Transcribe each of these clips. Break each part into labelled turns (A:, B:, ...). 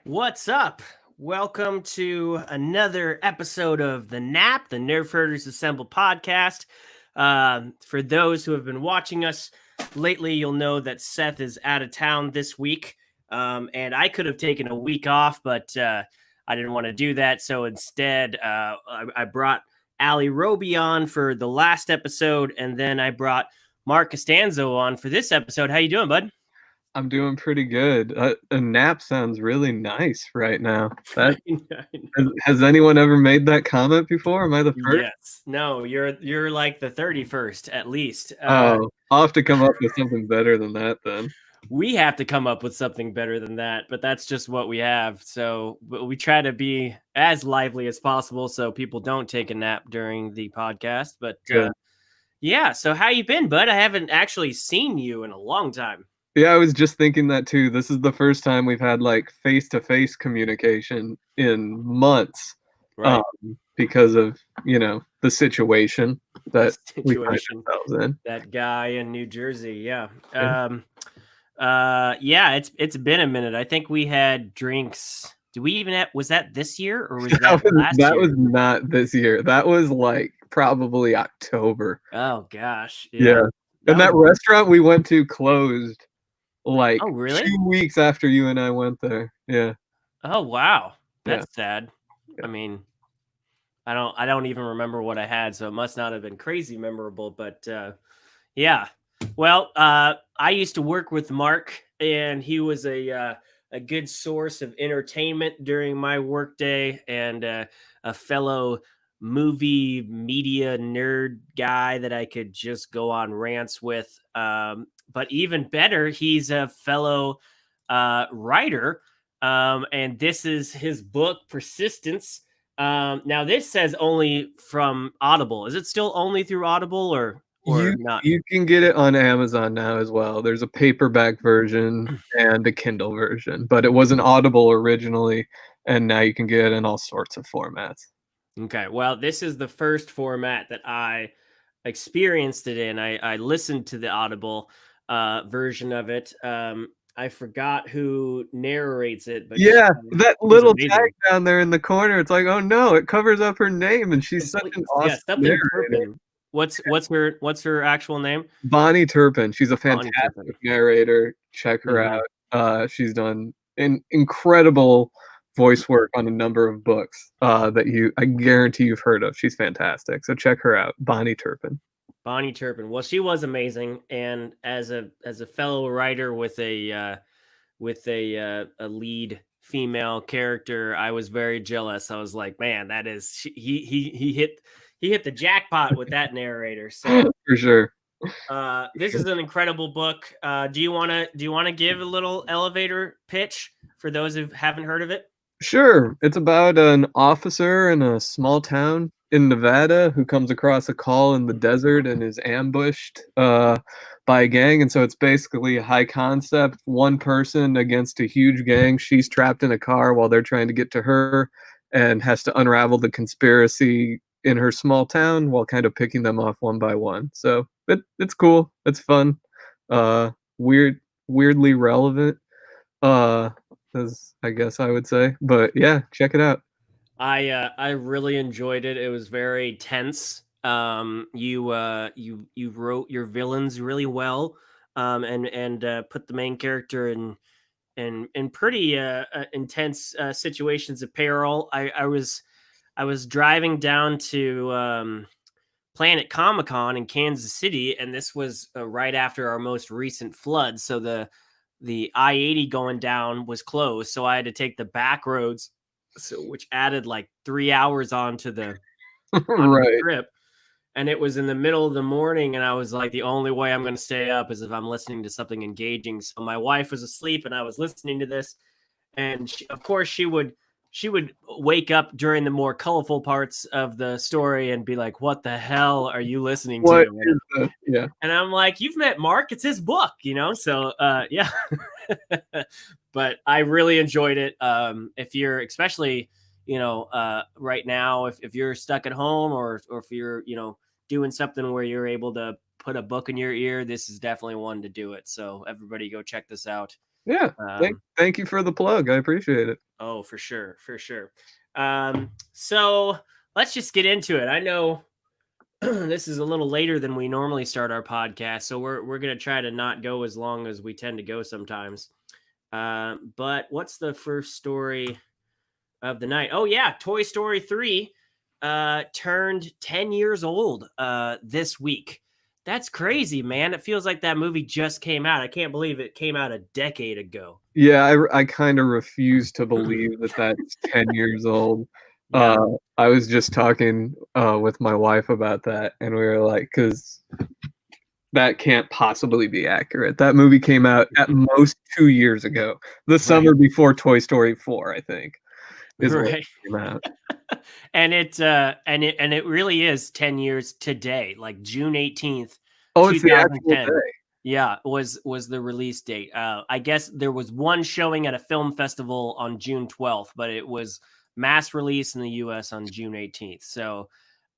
A: What's up? Welcome to another episode of the N.A.P, the Nerf Herders Assemble podcast. For those who have been watching us lately, you'll know that Seth is out of town this week. And I could have taken a week off, but I didn't want to do that. So instead, I brought Ali Roby on for the last episode, and then I brought Marc Costanzo on for this episode. How you doing, bud?
B: I'm doing pretty good. A nap sounds really nice right now. That has anyone ever made that comment before? Am I the first?
A: Yes. No, you're like the 31st at least.
B: Oh, I'll have to come up with something better than that then.
A: We have to come up with something better than that, but that's just what we have. So we try to be as lively as possible so people don't take a nap during the podcast. But yeah, so how you been, bud? I haven't actually seen you in a long time.
B: Yeah, I was just thinking that too. This is the first time we've had like face-to-face communication in months.
A: Right.
B: Because of, the situation that we find ourselves in.
A: That guy in New Jersey, yeah.
B: Yeah.
A: Yeah, it's been a minute. I think we had drinks. Do we even have, was that this year or was that last
B: That
A: year?
B: was not this year. That was like probably October.
A: Oh gosh.
B: Yeah. And that restaurant we went to closed like
A: Oh, really?
B: 2 weeks after you and I went there. Yeah.
A: Oh, wow. That's
B: Yeah.
A: sad.
B: Yeah.
A: I mean, I don't even remember what I had, so it must not have been crazy memorable, but yeah. Well, I used to work with Marc, and he was a good source of entertainment during my workday, and a fellow movie media nerd guy that I could just go on rants with. But even better, he's a fellow writer, and this is his book, Persistence. Now this says only from Audible. Is it still only through Audible or not?
B: You can get it on Amazon now as well. There's a paperback version and a Kindle version, but it was an Audible originally, and now you can get it in all sorts of formats.
A: Okay, well, this is the first format that I experienced it in. I listened to the Audible version of it. I forgot who narrates it, but
B: Yeah, that little
A: amazing.
B: tag down there in the corner, it's like, "Oh, no, it covers up her name, and she's such an awesome
A: something
B: narrator."
A: Turpin. What's her actual name?
B: Bonnie Turpin, she's a
A: Bonnie
B: fantastic
A: Turpin.
B: narrator. Check her
A: Mhm.
B: out. She's done an incredible voice work on a number of books, that I guarantee you've heard of. She's fantastic, so check her out, Bonnie Turpin.
A: Bonnie Turpin. Well, she was amazing, and as a fellow writer with a lead female character, I was very jealous. I was like, man, that is he hit the jackpot with that narrator. So
B: For sure.
A: this is an incredible book. Do you want to give a little elevator pitch for those who haven't heard of it?
B: Sure. It's about an officer in a small town in Nevada who comes across a call in the desert and is ambushed by a gang. And so it's basically a high concept, one person against a huge gang. She's trapped in a car while they're trying to get to her and has to unravel the conspiracy in her small town while kind of picking them off one by one. So it's cool. It's fun. Weirdly relevant. As I guess I would say. But yeah, check it out.
A: I really enjoyed it. It was very tense. You wrote your villains really well, and put the main character in pretty intense situations of peril. I was driving down to Planet Comic Con in Kansas City, and this was right after our most recent flood. So the I-80 going down was closed, so I had to take the back roads, so which added like 3 hours onto the
B: Right.
A: trip. And it was in the middle of the morning, and I was like, the only way I'm going to stay up is if I'm listening to something engaging. So my wife was asleep, and I was listening to this, and of course she would wake up during the more colorful parts of the story and be like, "What the hell are you listening to?"
B: Yeah.
A: And I'm like, "You've met Marc, it's his book, you know?" So yeah. But I really enjoyed it. If you're especially, right now, if you're stuck at home, or if you're, doing something where you're able to put a book in your ear, this is definitely one to do it. So everybody go check this out.
B: Yeah. Thank you for the plug. I appreciate it.
A: Oh, for sure, for sure. So let's just get into it. I know this is a little later than we normally start our podcast, so we're gonna try to not go as long as we tend to go sometimes. But what's the first story of the night? Oh yeah, Toy Story 3 turned 10 years old this week. That's crazy, man. It feels like that movie just came out. I can't believe it came out a decade ago.
B: Yeah, I kind of refuse to believe that that's 10 years old.
A: Yeah.
B: I was just talking with my wife about that, and we were like, because that can't possibly be accurate. That movie came out at most 2 years ago, the
A: Right.
B: summer before Toy Story 4, I think, is when it
A: Right.
B: came out.
A: And it really is 10 years today, like June 18th,
B: Oh, it's the actual
A: 2010.
B: day.
A: Yeah, was the release date. I guess there was one showing at a film festival on June 12th, but it was mass release in the US on June 18th. So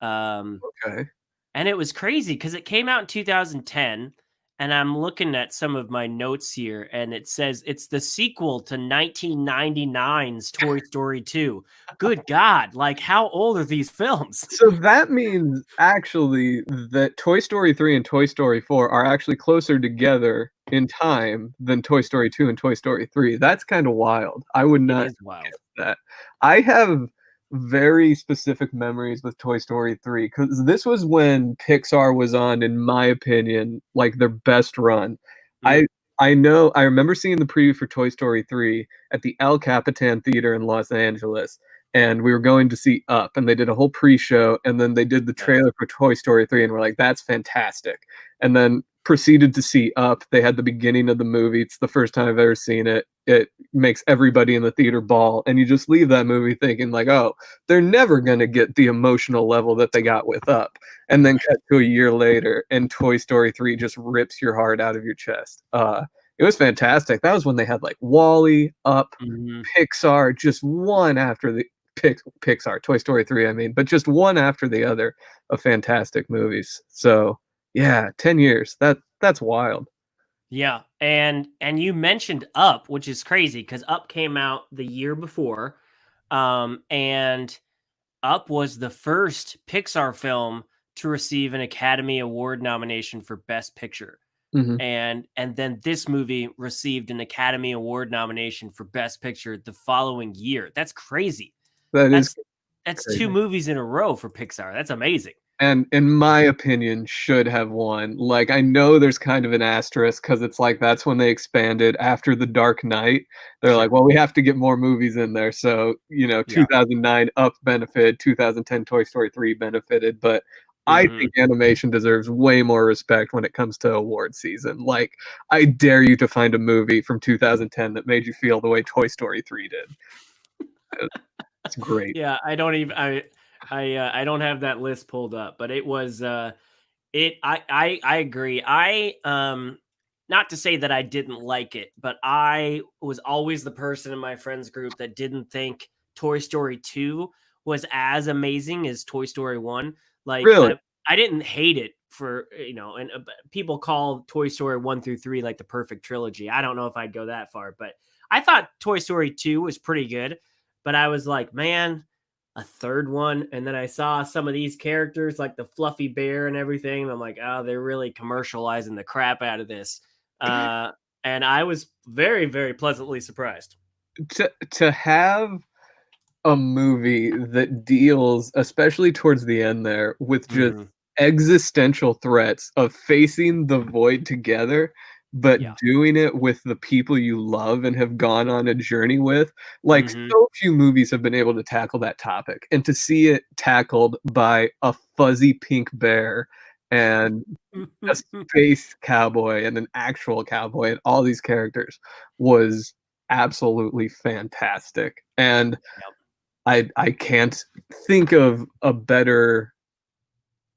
A: um
B: Okay.
A: and it was crazy because it came out in 2010. And I'm looking at some of my notes here, and it says it's the sequel to 1999's Toy Story 2. Good God. Like, how old are these films?
B: So that means actually that Toy Story 3 and Toy Story 4 are actually closer together in time than Toy Story 2 and Toy Story 3. That's kind of wild. I would
A: It
B: not
A: is wild.
B: that. I have very specific memories with Toy Story 3 because this was when Pixar was on, in my opinion, like their best run. I
A: Mm,
B: I know I remember seeing the preview for Toy Story 3 at the El Capitan Theater in Los Angeles, and we were going to see Up, and they did a whole pre-show, and then they did the
A: nice.
B: trailer for Toy Story 3, and we're like, that's fantastic. And then proceeded to see Up. They had the beginning of the movie. It's the first time I've ever seen it. It makes everybody in the theater bawl, and you just leave that movie thinking like, oh, they're never going to get the emotional level that they got with Up. And then cut to a year later, and Toy Story 3 just rips your heart out of your chest. It was fantastic. That was when they had like Wally, Up,
A: Mhm.
B: Pixar, just one after the Pixar, Toy Story 3, I mean, but just one after the other of fantastic movies. So, yeah, 10 years. That's wild.
A: Yeah, and you mentioned Up, which is crazy because Up came out the year before, and Up was the first Pixar film to receive an Academy Award nomination for Best Picture.
B: Mhm.
A: And then this movie received an Academy Award nomination for Best Picture the following year. That's crazy.
B: That is
A: That's that's 2
B: crazy.
A: movies in a row for Pixar. That's amazing.
B: And in my opinion, should have won. Like, I know there's kind of an asterisk because it's like that's when they expanded after The Dark Knight. They're like,
A: Sure.
B: well, we have to get more movies in there. So,
A: Yeah.
B: 2009 Up benefited, 2010 Toy Story 3 benefited, but I
A: Mhm.
B: think animation deserves way more respect when it comes to award season. Like, I dare you to find a movie from 2010 that made you feel the way Toy Story 3 did. It's great.
A: Yeah, I don't even I don't have that list pulled up, but it was it I agree. Not to say that I didn't like it, but I was always the person in my friends group that didn't think Toy Story 2 was as amazing as Toy Story 1. Like
B: Really?
A: I didn't hate it for, and people call Toy Story 1 through 3 like the perfect trilogy. I don't know if I'd go that far, but I thought Toy Story 2 was pretty good, but I was like, man, a third one. And then I saw some of these characters like the fluffy bear and everything. And I'm like, oh, they're really commercializing the crap out of this. Uh, and I was very, very pleasantly surprised.
B: To have a movie that deals, especially towards the end there, with just
A: Mhm.
B: existential threats of facing the void together, but
A: Yeah.
B: doing it with the people you love and have gone on a journey with. Like,
A: Hmm.
B: so few movies have been able to tackle that topic, and to see it tackled by a fuzzy pink bear and a space cowboy and an actual cowboy and all these characters was absolutely fantastic. And
A: Yep.
B: I can't think of a better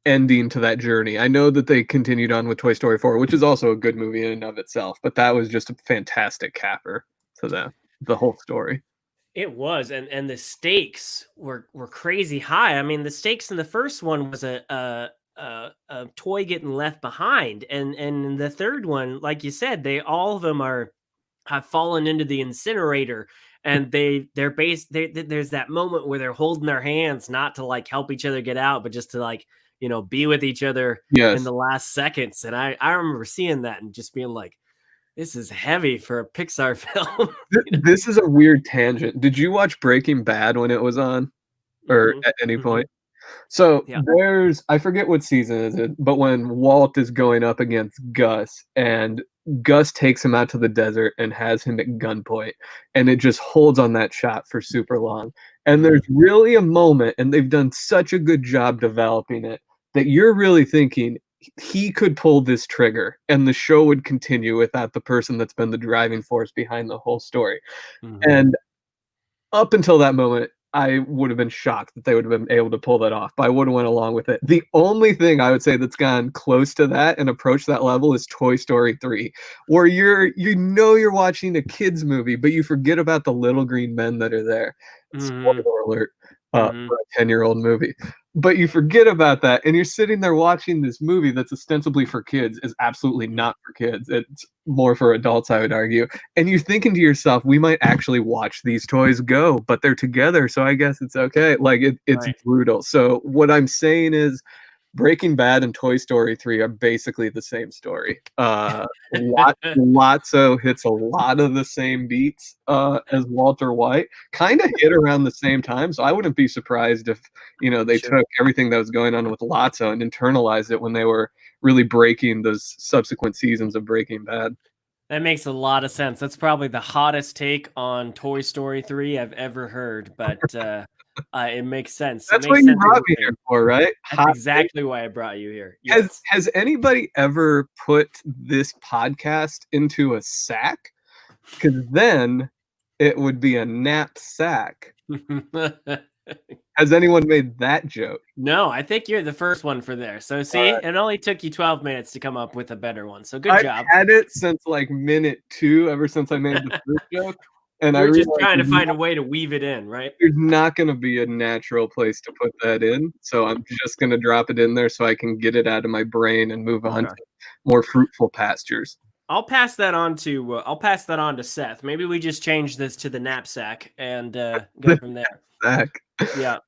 B: ending to that journey. I know that they continued on with Toy Story 4, which is also a good movie in and of itself, but that was just a fantastic capper to the whole story.
A: It was, and the stakes were crazy high. I mean, the stakes in the first one was a toy getting left behind, and in the third one, like you said, they all of them are have fallen into the incinerator, and there's that moment where they're holding their hands, not to like help each other get out, but just to like, be with each other in
B: Yes.
A: the last seconds. And I remember seeing that and just being like, this is heavy for a Pixar film.
B: This is a weird tangent. Did you watch Breaking Bad when it was on, or
A: Hmm.
B: at any
A: Hmm.
B: point? So
A: Yeah.
B: there's, I forget what season is it, but when Walt is going up against Gus, and Gus takes him out to the desert and has him at gunpoint, and it just holds on that shot for super long. And there's really a moment, and they've done such a good job developing it, that you're really thinking he could pull this trigger and the show would continue without the person that's been the driving force behind the whole story.
A: Hmm.
B: And up until that moment, I would have been shocked that they would have been able to pull that off, but I would have went along with it. The only thing I would say that's gone close to that and approached that level is Toy Story 3, where you're watching a kids movie, but you forget about the little green men that are there.
A: Hmm.
B: Spoiler alert,
A: Hmm.
B: for a 10-year-old movie. But you forget about that, and you're sitting there watching this movie that's ostensibly for kids, is absolutely not for kids. It's more for adults, I would argue. And you're thinking to yourself, we might actually watch these toys go, but they're together, so I guess it's okay. Like it's
A: Right.
B: brutal. So what I'm saying is Breaking Bad and Toy Story 3 are basically the same story. Lotso hits a lot of the same beats as Walter White, kind of hit around the same time. So I wouldn't be surprised if they
A: Sure.
B: took everything that was going on with Lotso and internalized it when they were really breaking those subsequent seasons of Breaking Bad.
A: That makes a lot of sense. That's probably the hottest take on Toy Story 3 I've ever heard, but it makes sense. It
B: That's what
A: makes
B: you
A: sense what
B: brought
A: you're
B: me
A: saying.
B: here for, right?
A: That's
B: Hot take.
A: exactly why I brought you here.
B: Has
A: Yes.
B: has anybody ever put this podcast into a sack? Because then it would be a nap sack. Has anyone made that joke?
A: No, I think you're the first one for there. So see,
B: Uh,
A: it only took you 12 minutes to come up with a better one. So good
B: I've
A: job.
B: had it since like minute 2, ever since I made the first joke, and I
A: You're just
B: realized
A: trying to find a way to weave it in, right?
B: there's not gonna be a natural place to put that in, so I'm just gonna drop it in there so I can get it out of my brain and move on
A: Okay.
B: to more fruitful pastures.
A: I'll pass that on to Seth. Maybe we just change this to the knapsack and go
B: The
A: from there.
B: sack.
A: Yeah.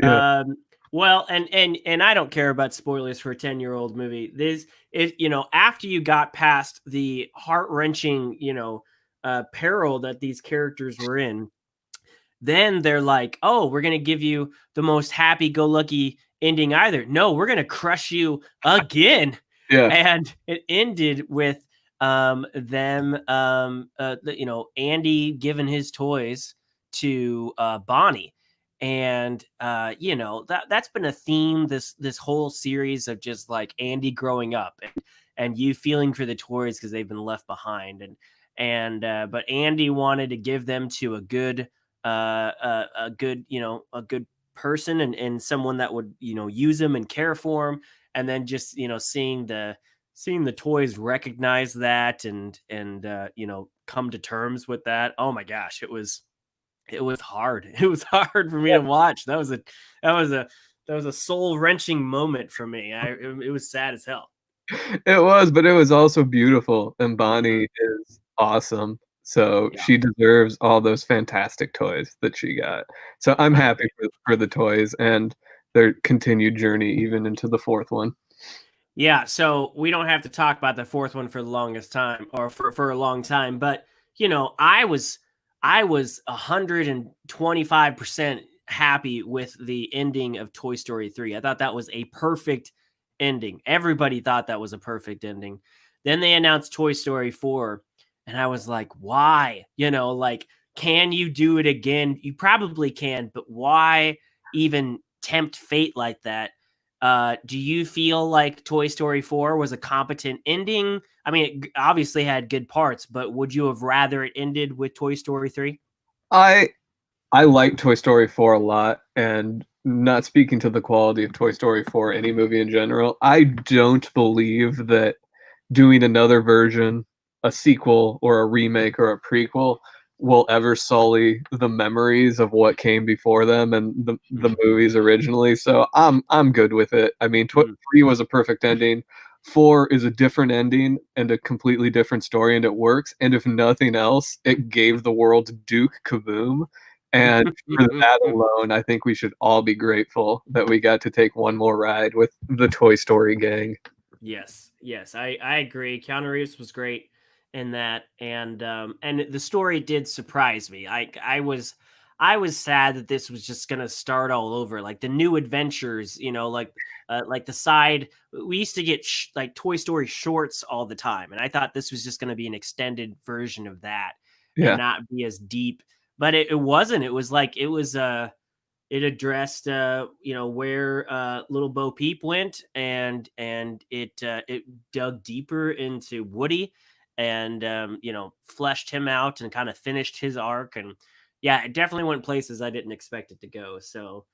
B: Yeah.
A: Well, and I don't care about spoilers for a 10-year-old movie. This is, after you got past the heart-wrenching, peril that these characters were in, then they're like, "Oh, we're going to give you the most happy-go-lucky ending either. No, we're going to crush you again."
B: Yeah.
A: And it ended with them Andy giving his toys to Bonnie. And that's been a theme this whole series of just like Andy growing up and you feeling for the toys because they've been left behind. And but Andy wanted to give them to a good a good person and someone that would use them and care for them. And then just seeing the toys recognize that and come to terms with that. Oh my gosh, it was hard. It was hard for me to watch. That was a soul wrenching moment for me. It was sad as hell.
B: It was, but it was also beautiful, and
A: Mhm.
B: Bonnie is awesome, so
A: Yeah,
B: she deserves all those fantastic toys that she got. So I'm
A: I
B: happy
A: agree.
B: for the toys and their continued journey even into the 4th one.
A: Yeah, so we don't have to talk about the fourth one for the longest time or for a long time, but I was 125% happy with the ending of Toy Story 3. I thought that was a perfect ending. Everybody thought that was a perfect ending. Then they announced Toy Story 4 and I was like, "Why?" Like, can you do it again? You probably can, but why even tempt fate like that? Do you feel like Toy Story 4 was a competent ending? I mean, it obviously had good parts, but would you have rather it ended with Toy Story 3?
B: I I like Toy Story 4 a lot, and not speaking to the quality of Toy Story 4, any movie in general, I don't believe that doing another version, a sequel or a remake or a prequel, will ever sully the memories of what came before them and the
A: Mhm.
B: movies originally. So I'm good with it. I mean,
A: Mhm.
B: 3 was a perfect ending. 4 is a different ending and a completely different story, and it works. And if nothing else, it gave the world Duke Kaboom. And for that alone, I think we should all be grateful that we got to take one more ride with the Toy Story gang.
A: Yes, yes, I agree. Keanu Reeves was great in that, and the story did surprise me. I was sad that this was just gonna start all over, like the new adventures. Like the side we used to get like Toy Story shorts all the time, and I thought this was just gonna be an extended version of that and
B: Yeah,
A: not be as deep. But it wasn't. It was like it addressed where little Bo Peep went, and it dug deeper into Woody, and fleshed him out and kind of finished his arc. And yeah, it definitely went places I didn't expect it to go. So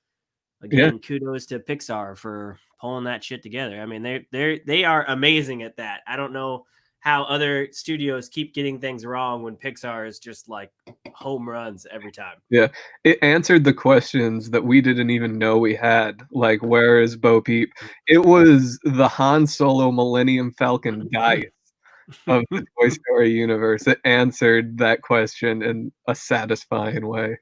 B: yeah.
A: again, kudos to Pixar for pulling that shit together. I mean, they are amazing at that. I don't know how other studios keep getting things wrong when Pixar is just like home runs every time.
B: Yeah, it answered the questions that we didn't even know we had, like, "Where is Bo Peep?" It was the Han Solo Millennium Falcon guy of the Toy Story universe. It answered that question in a satisfying way.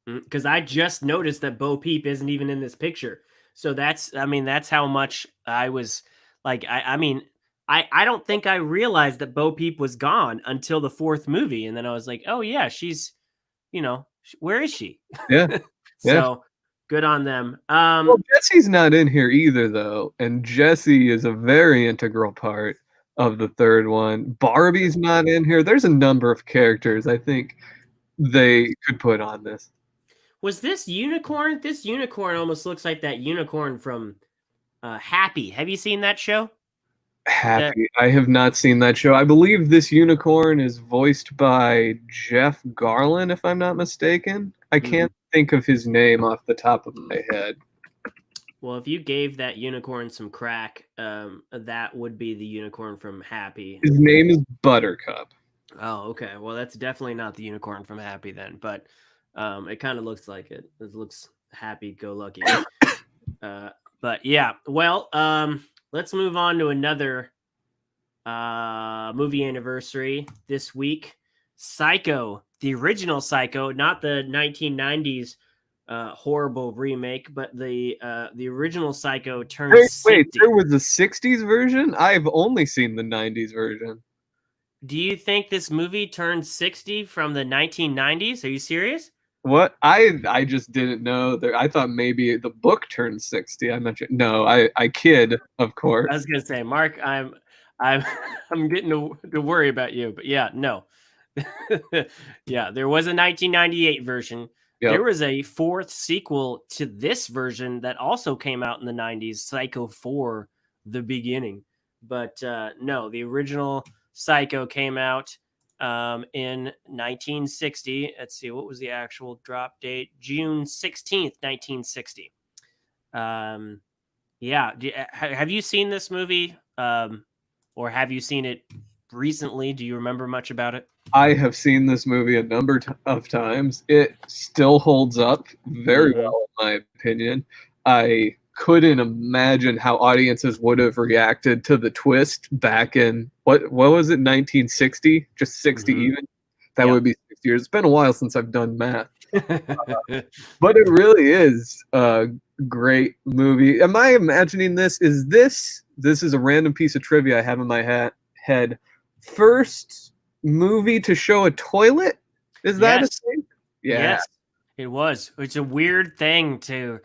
A: Because I just noticed that Bo Peep isn't even in this picture. So that's how much I was like, I don't think I realized that Bo Peep was gone until the fourth movie. And then I was like, oh yeah, she's, where is she?
B: Yeah, yeah.
A: So good on them.
B: Well, Jesse's not in here either, though, and Jesse is a very integral part of the third one. Barbie's not in here. There's a number of characters I think they could put on this.
A: Was this unicorn? This unicorn almost looks like that unicorn from Happy. Have you seen that show? That
B: Happy. I have not seen that show. I believe this unicorn is voiced by Jeff Garlin, if I'm not mistaken. I
A: Mhm.
B: can't think of his name off the top of my head.
A: Well, if you gave that unicorn some crack, that would be the unicorn from Happy.
B: His name is Buttercup.
A: Oh, okay. Well, that's definitely not the unicorn from Happy then, but it kind of looks like it. It looks happy go lucky. Uh, but yeah, well, let's move on to another movie anniversary this week. Psycho, the original Psycho, not the 1990s horrible remake, but the original Psycho turns
B: Wait,
A: 60.
B: there was a 60s version? I've only seen the 90s version.
A: Do you think this movie turned 60 from the 1990s? Are you serious?
B: What? I just didn't know. There, I thought maybe the book turned 60. I'm not sure. No, I kid, of
A: I
B: course.
A: was gonna say, Mark, I'm I'm getting to worry about you, but yeah, no. Yeah, there was a 1998 version.
B: Yep.
A: There was a fourth sequel to this version that also came out in the 90s, Psycho 4: The Beginning. But no, the original Psycho came out in 1960. Let's see, what was the actual drop date? June 16th, 1960. Um, yeah, have you seen this movie? Or have you seen it recently? Do you remember much about it?
B: I have seen this movie a number of times. It still holds up very
A: Mm-hmm.
B: well, in my opinion. I couldn't imagine how audiences would have reacted to the twist back in what was it, 1960? Just 60
A: Mm-hmm.
B: even. That
A: Yep.
B: would be 6 years. It's been a while since I've done math, but it really is a great movie. Am I imagining this? This is a random piece of trivia I have in my head. First movie to show a toilet? Is that a
A: Yes.
B: thing? Yeah.
A: Yes. It was. It's a weird thing to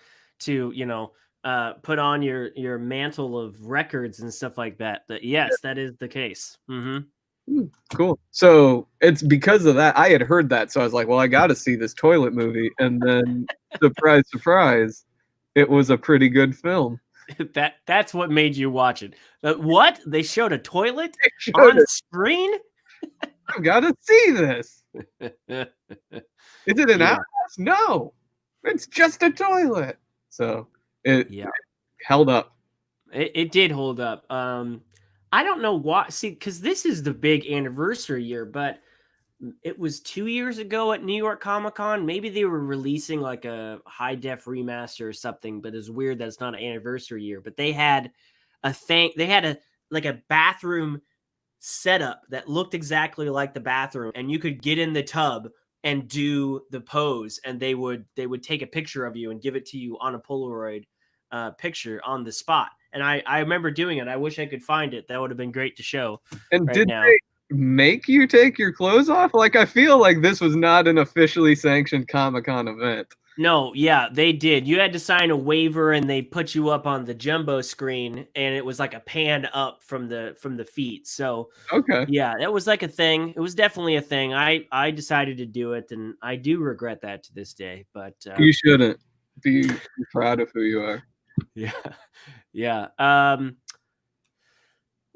A: put on your mantle of records and stuff like that. But yes, that is the case. Mm-hmm.
B: Cool. So it's because of that. I had heard that, so I was like, well, I got to see this toilet movie. And then, surprise, surprise, it was a pretty good film.
A: That's what made you watch it. What? They showed a toilet
B: They showed
A: on
B: it.
A: screen?
B: I've got to see this.
A: Yeah.
B: Is it an outhouse? No, it's just a toilet. So it
A: Yeah.
B: held up.
A: It did hold up. I don't know why. See, because this is the big anniversary year, but it was 2 years ago at New York Comic Con. Maybe they were releasing like a high def remaster or something, but it's weird that it's not an anniversary year. But they had a thing. They had a like a bathroom setup that looked exactly like the bathroom, and you could get in the tub and do the pose, and they would take a picture of you and give it to you on a Polaroid picture on the spot. And I remember doing it. I wish I could find it. That would have been great to show
B: And
A: right
B: did
A: now.
B: they make you take your clothes off? Like, I feel like this was not an officially sanctioned Comic-Con event.
A: No, yeah, they did. You had to sign a waiver, and they put you up on the jumbo screen, and it was like a pan up from the feet. So
B: Okay.
A: yeah, that was like a thing. It was definitely a thing. I decided to do it, and I do regret that to this day. But
B: You shouldn't be proud of who you are.
A: yeah, yeah.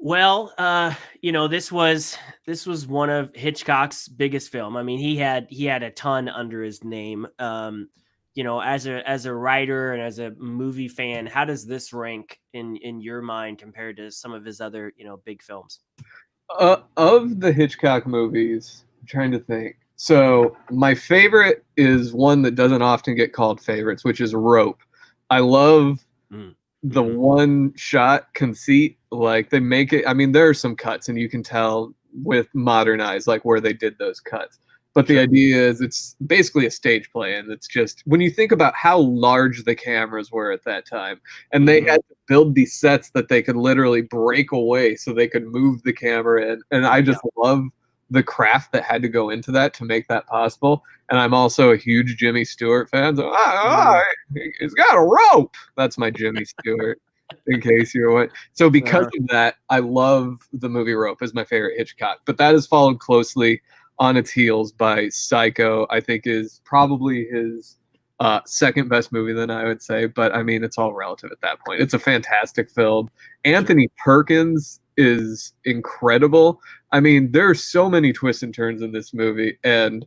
A: Well, this was one of Hitchcock's biggest film. I mean, he had a ton under his name. As a writer and as a movie fan, how does this rank in your mind compared to some of his other big films?
B: Of the Hitchcock movies, I'm trying to think. So my favorite is one that doesn't often get called favorites, which is Rope. I love
A: Mm.
B: the
A: Mhm.
B: one shot conceit. Like, they make it. I mean, there are some cuts, and you can tell with modern eyes like where they did those cuts. But the
A: Sure.
B: idea is it's basically a stage play, and it's just when you think about how large the cameras were at that time, and they
A: Mhm.
B: had to build these sets that they could literally break away so they could move the camera in. And I
A: Yeah.
B: just love the craft that had to go into that to make that possible. And I'm also a huge Jimmy Stewart fan. So,
A: Mm.
B: it's got a rope. That's my Jimmy Stewart, in case you're what. So because
A: Uh-huh.
B: of that, I love the movie Rope as my favorite Hitchcock. But that is followed closely on its heels by Psycho. I think is probably his second best movie, then I would say. But I mean, it's all relative at that point. It's a fantastic film.
A: Sure.
B: Anthony Perkins is incredible. I mean, there are so many twists and turns in this movie, and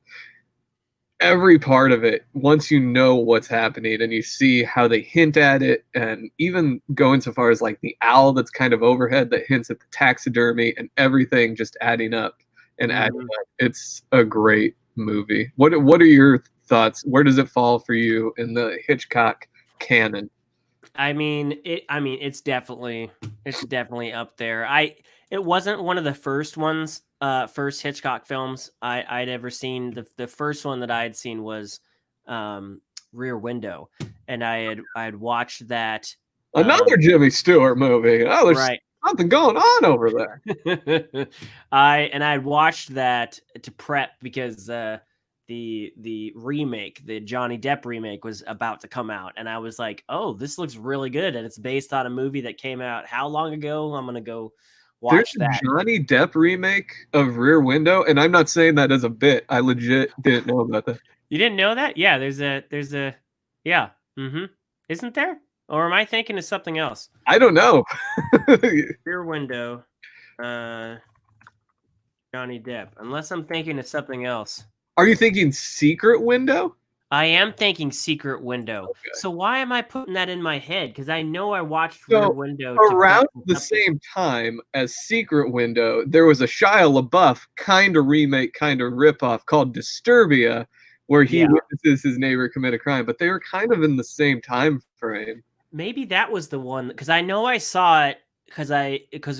B: every part of it, once you know what's happening and you see how they hint at it, and even going so far as like the owl that's kind of overhead that hints at the taxidermy and everything just adding up and adding
A: Mhm.
B: up. It's a great movie. What are your thoughts? Where does it fall for you in the Hitchcock canon?
A: It's definitely up there. It wasn't one of the first ones, first Hitchcock films I'd ever seen. The first one that I had seen was um, Rear Window, and I had watched that.
B: Another Jimmy Stewart movie. Oh, there's
A: Right.
B: something going on over there.
A: I'd watched that to prep because the remake, the Johnny Depp remake, was about to come out, and I was like, "Oh, this looks really good," and it's based on a movie that came out how long ago? I'm gonna go
B: There's
A: watch
B: a
A: that.
B: Johnny Depp remake of Rear Window, and I'm not saying that as a bit. I legit didn't know about that.
A: You didn't know that? Yeah, there's a yeah. Isn't there? Or am I thinking of something else?
B: I don't know.
A: Rear Window, uh, Johnny Depp. Unless I'm thinking of something else.
B: Are you thinking Secret Window?
A: I am thinking Secret Window.
B: Okay.
A: So why am I putting that in my head? Because I know I watched Rear
B: So
A: Window to prep
B: around
A: for
B: the
A: something.
B: same time as Secret Window, there was a Shia LaBeouf kind of remake, kind of ripoff called Disturbia, where he
A: Yeah,
B: witnesses his neighbor commit a crime, but they were kind of in the same time frame.
A: maybe that was the one because I know I saw it because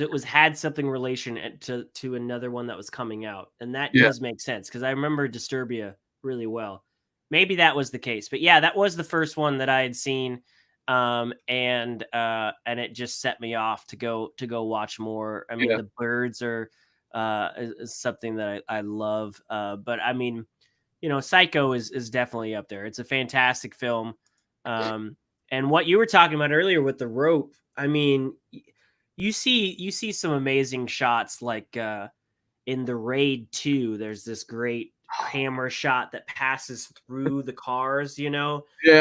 A: it was had something relation to another one that was coming out, and that
B: Yeah.
A: does make sense because I remember Disturbia really well. Maybe that was the case, but yeah, that was the first one that I had seen, and it just set me off to go watch more. I mean,
B: Yeah.
A: the birds are is something that I love, but I mean, Psycho is definitely up there. It's a fantastic film. Um, and what you were talking about earlier with the rope, I mean, you see some amazing shots like in the Raid 2, there's this great camera shot that passes through the cars,
B: Yeah.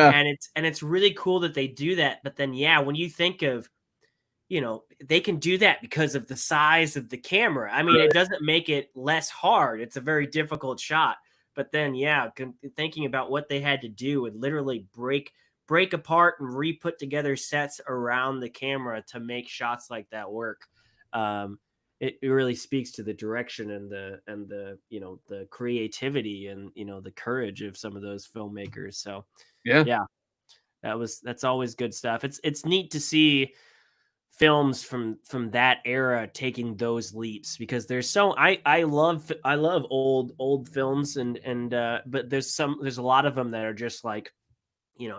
A: and it's really cool that they do that. But then yeah, when you think of they can do that because of the size of the camera. I mean, it
B: Right.
A: doesn't make it less hard. It's a very difficult shot. But then, yeah, thinking about what they had to do and literally break apart and re-put together sets around the camera to make shots like that work. Um, it really speaks to the direction and the creativity and the courage of some of those filmmakers. So
B: Yeah.
A: yeah, that's always good stuff. It's neat to see films from that era taking those leaps, because there's so I love old films, and but there's a lot of them that are just like,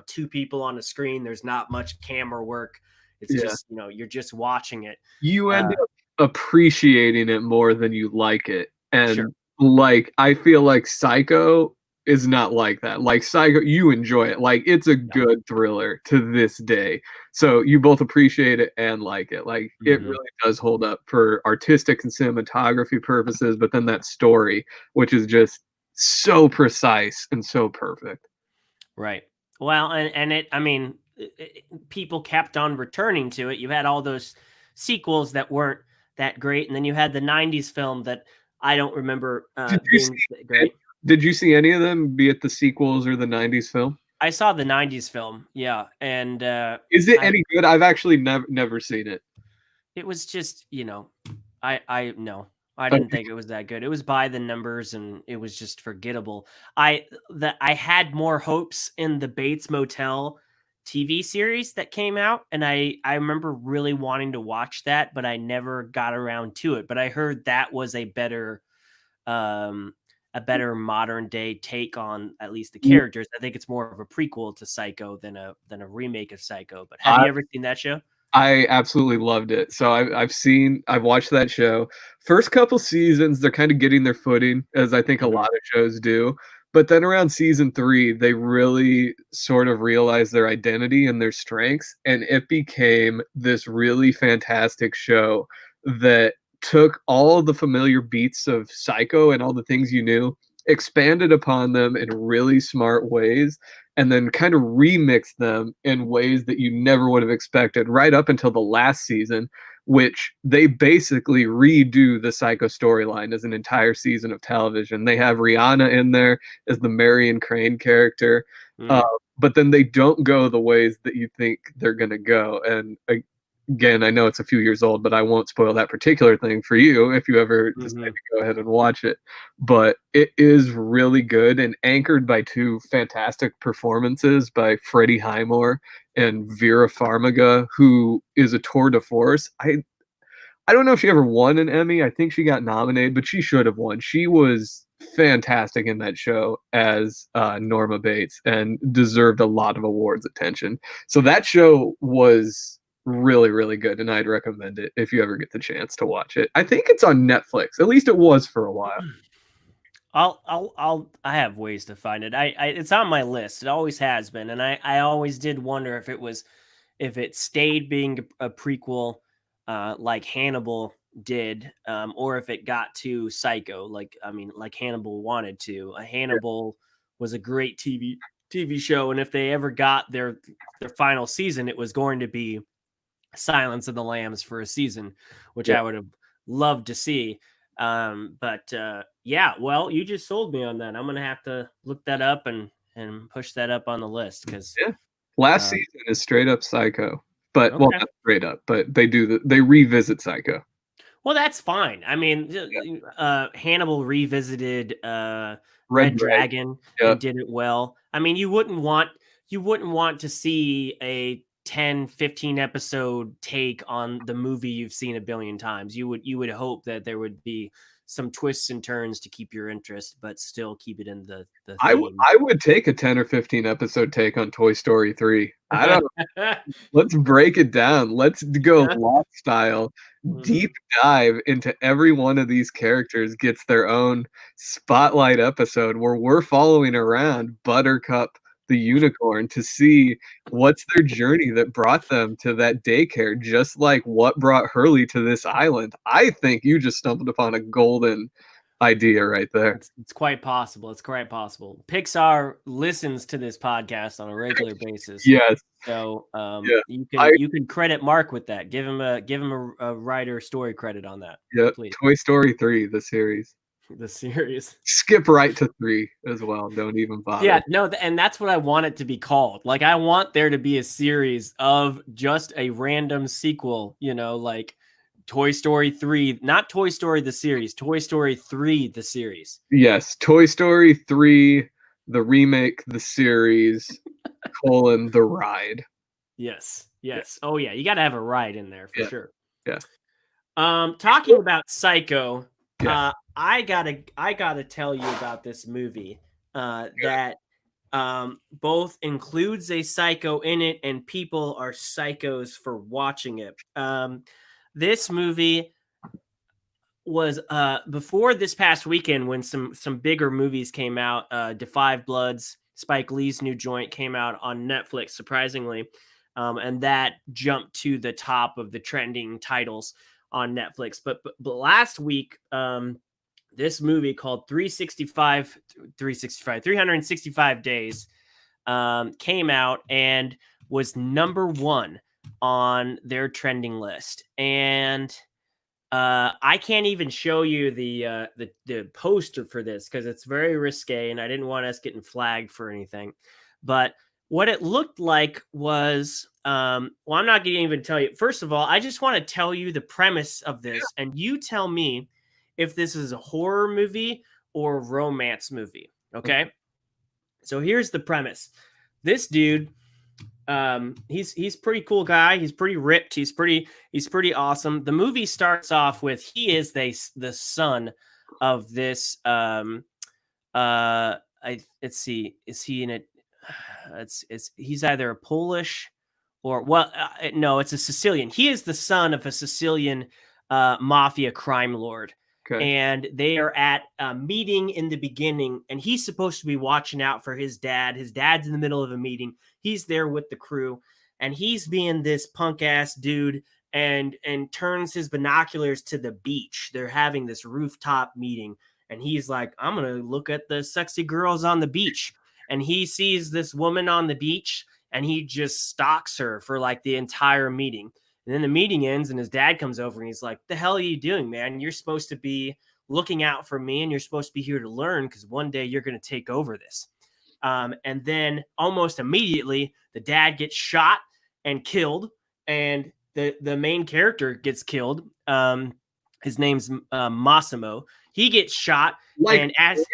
A: two people on a screen. There's not much camera work. It's
B: Yeah.
A: just, you're just watching it.
B: You end
A: Uh,
B: up appreciating it more than you like it.
A: sure.
B: And like I feel like Psycho is not like that. Like Psycho, you enjoy it. Like it's a
A: Yeah.
B: good thriller to this day. So you both appreciate it and like it. Like it
A: Hmm.
B: really does hold up for artistic and cinematography purposes, but then that story, which is just so precise and so perfect.
A: Right. Well, and I mean, people kept on returning to it. You had all those sequels that weren't that great, and then you had the '90s film that I don't remember
B: Did you see
A: being great.
B: did you see any of them, be it the sequels or the 90s film?
A: I saw the '90s film, yeah, and
B: Is it
A: I
B: any good? I've actually never seen it.
A: it was just, I no, I didn't
B: Okay.
A: think it was that good. It was by the numbers, and it was just forgettable. I had more hopes in the Bates Motel TV series that came out, and I remember really wanting to watch that, but I never got around to it. But I heard that was um a better modern day take on at least the characters. I think it's more of a prequel to Psycho than a remake of Psycho. But have
B: I
A: you ever seen that show?
B: I absolutely loved it. So I've watched that show. First couple seasons, they're kind of getting their footing, as I think a
A: Mhm.
B: lot of shows do. But then around season 3, they really sort of realized their identity and their strengths, and it became this really fantastic show that took all the familiar beats of Psycho and all the things you knew, expanded upon them in really smart ways, and then kind of remix them in ways that you never would have expected right up until the last season, which they basically redo the Psycho storyline as an entire season of television. They have Rihanna in there as the Marion Crane character, uh,
A: Mm,
B: but then they don't go the ways that you think they're going to go. And again, I know it's a few years old, but I won't spoil that particular thing for you if you ever decide
A: mhm.
B: to go ahead and watch it. But it is really good and anchored by two fantastic performances by Freddie Highmore and Vera Farmiga, who is a tour de force. I don't know if she ever won an Emmy. I think she got nominated, but she should have won. She was fantastic in that show as Norma Bates and deserved a lot of awards attention. So that show was really, really good, and I'd recommend it if you ever get the chance to watch it. I think it's on Netflix. At least it was for a while.
A: I have ways to find it. It's on my list. It always has been, and I always did wonder if it stayed being a prequel, like Hannibal did, or if it got to Psycho, like I mean, like Hannibal wanted to. Hannibal was a great TV show, and if they ever got their final season, it was going to be Silence of the Lambs for a season, which
B: Yeah,
A: I would have loved to see. But yeah, well, you just sold me on that. I'm gonna have to look that up and push that up on the list because
B: yeah. Last
A: um,
B: season is straight up Psycho, but well,
A: okay.
B: not straight up, but they revisit Psycho.
A: Well, that's fine. I mean,
B: Yeah.
A: Hannibal revisited
B: Red
A: Red
B: Dragon.
A: Dragon
B: Yeah.
A: and did it well. I mean, you wouldn't want to see a 10-15 episode take on the movie you've seen a billion times. You would hope that there would be some twists and turns to keep your interest, but still keep it in the theme.
B: I would take a 10 or 15 episode take on Toy Story 3. I don't Let's break it down. Let's go
A: Yeah.
B: Lost style. Deep
A: Mhm.
B: dive into every one of these characters gets their own spotlight episode where we're following around Buttercup the unicorn to see what's their journey that brought them to that daycare, just like what brought Hurley to this island. I think you just stumbled upon a golden idea right there.
A: It's quite possible. It's quite possible. Pixar listens to this podcast on a regular basis,
B: Yes.
A: so
B: Yeah. I
A: you can credit Mark with that. Give him a writer story credit on that,
B: yeah.
A: please.
B: Toy Story 3, the series.
A: The series.
B: Skip right to 3 as well. Don't even bother.
A: Yeah, no, and that's what I want it to be called. Like, I want there to be a series of just a random sequel. Like Toy Story 3, not Toy Story the series, Toy Story 3 the series.
B: Yes, Toy Story 3, the remake, the series, colon, the ride.
A: Yes. Yes. Oh yeah, you got to have a ride in there for
B: Yeah.
A: sure.
B: Yeah.
A: Talking about Psycho,
B: Yeah.
A: I gotta tell you about this movie that both includes a psycho in it, and people are psychos for watching it. This movie was before this past weekend when some bigger movies came out. Defy Bloods, Spike Lee's new joint came out on Netflix, surprisingly, and that jumped to the top of the trending titles on Netflix. But last week, this movie called 365 days came out and was number one on their trending list. And I can't even show you the poster for this because it's very risque, and I didn't want us getting flagged for anything. But what it looked like was, well, I'm not going to even tell you. First of all, I just want to tell you the premise of this, and you tell me if this is a horror movie or a romance movie. Okay, so here's the premise. This dude, he's pretty cool guy. He's pretty ripped. He's pretty awesome. The movie starts off with he is the son of this let's see, is he in it? It's he's either a Polish or no, it's a Sicilian. He is the son of a Sicilian mafia crime lord.
B: Okay.
A: And they are at a meeting in the beginning, and he's supposed to be watching out for his dad. His dad's in the middle of a meeting. He's there with the crew, and he's being this punk ass dude and turns his binoculars to the beach. They're having this rooftop meeting, and he's like, I'm gonna look at the sexy girls on the beach. And he sees this woman on the beach, and he just stalks her for like the entire meeting. And then the meeting ends, and his dad comes over, and he's like, the hell are you doing, man? You're supposed to be looking out for me, and you're supposed to be here to learn, because one day you're going to take over this. And then almost immediately, the dad gets shot and killed, and the main character gets killed. His name's Massimo. He gets shot,
B: Like
A: and as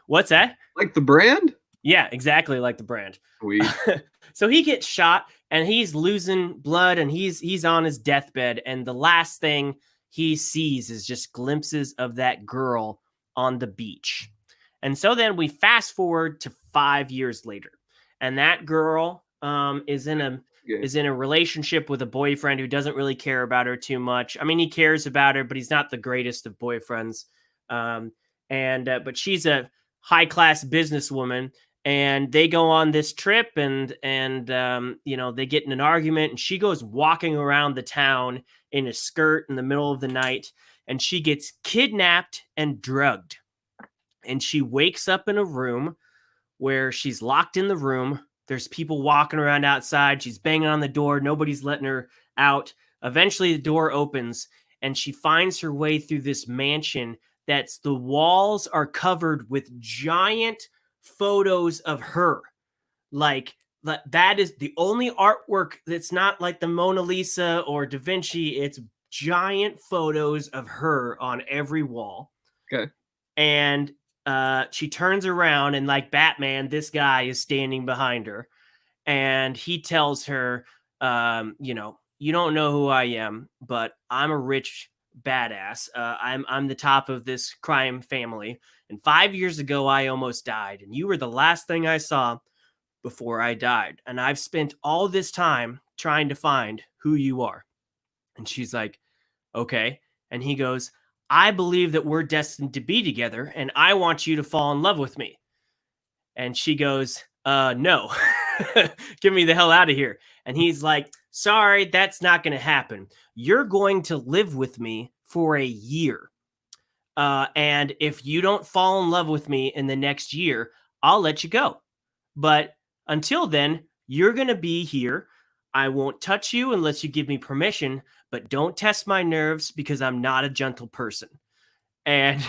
A: what's that?
B: Like the brand?
A: Yeah, exactly like the brand.
B: Sweet.
A: So he gets shot, and he's losing blood, and he's on his deathbed, and the last thing he sees is just glimpses of that girl on the beach. And so then we fast forward to 5 years later, and that girl is in a relationship with a boyfriend who doesn't really care about her too much. I mean, he cares about her, but he's not the greatest of boyfriends. But she's a high class businesswoman, and they go on this trip, and they get in an argument, and she goes walking around the town in a skirt in the middle of the night, and she gets kidnapped and drugged, and she wakes up in a room where she's locked in the room. There's people walking around outside. She's banging on the door. Nobody's letting her out. Eventually the door opens, and she finds her way through this mansion that's the walls are covered with giant photos of her. Like that is the only artwork that's not like the Mona Lisa or Da Vinci. It's giant photos of her on every wall.
B: Okay.
A: And she turns around, and like Batman, this guy is standing behind her, and he tells her, you don't know who I am, but I'm a rich badass. I'm the top of this crime family, and 5 years ago I almost died, and you were the last thing I saw before I died, and I've spent all this time trying to find who you are. And she's like, okay. And he goes, I believe that we're destined to be together, and I want you to fall in love with me. And she goes, no, get me the hell out of here. And he's like, sorry, that's not going to happen. You're going to live with me for a year. And if you don't fall in love with me in the next year, I'll let you go. But until then, you're going to be here. I won't touch you unless you give me permission, but don't test my nerves because I'm not a gentle person. And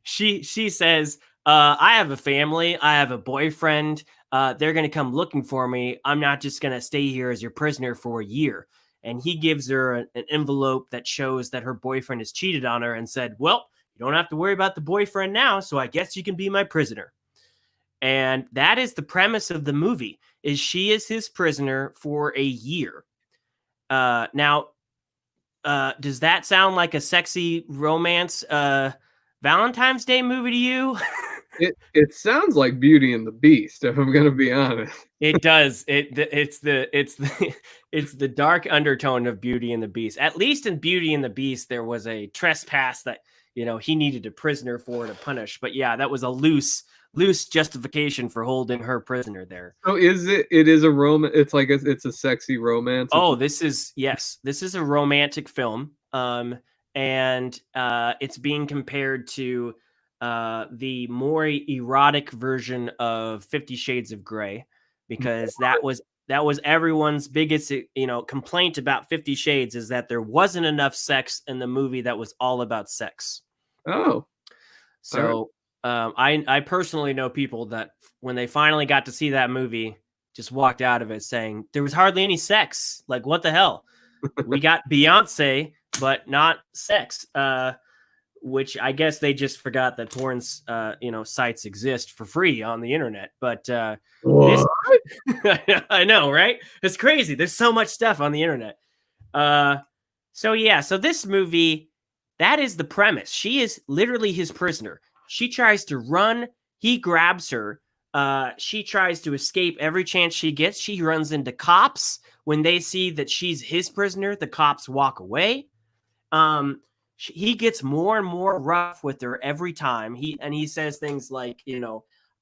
A: she says, I have a family. I have a boyfriend. They're going to come looking for me. I'm not just going to stay here as your prisoner for a year. And he gives her an envelope that shows that her boyfriend has cheated on her and said, well, you don't have to worry about the boyfriend now, so I guess you can be my prisoner. And that is the premise of the movie, is she is his prisoner for a year. Now, does that sound like a sexy romance Valentine's Day movie to you?
B: It sounds like Beauty and the Beast, if I'm gonna be honest.
A: It does. It's the dark undertone of Beauty and the Beast. At least in Beauty and the Beast, there was a trespass that he needed a prisoner for to punish. But yeah, that was a loose justification for holding her prisoner there.
B: So it is a it's like it's a sexy romance.
A: Oh, this is a romantic film. And it's being compared to the more erotic version of 50 Shades of Grey, because that was everyone's biggest complaint about 50 Shades, is that there wasn't enough sex in the movie that was all about sex.
B: Oh,
A: So I personally know people that when they finally got to see that movie, just walked out of it saying there was hardly any sex. Like, what the hell? We got Beyonce, but not sex. Which I guess they just forgot that porn, sites exist for free on the internet. But this, I know, right? It's crazy. There's so much stuff on the internet. So this movie, that is the premise. She is literally his prisoner. She tries to run. He grabs her. She tries to escape every chance she gets. She runs into cops. When they see that she's his prisoner, the cops walk away. He gets more and more rough with her every time. He says things like,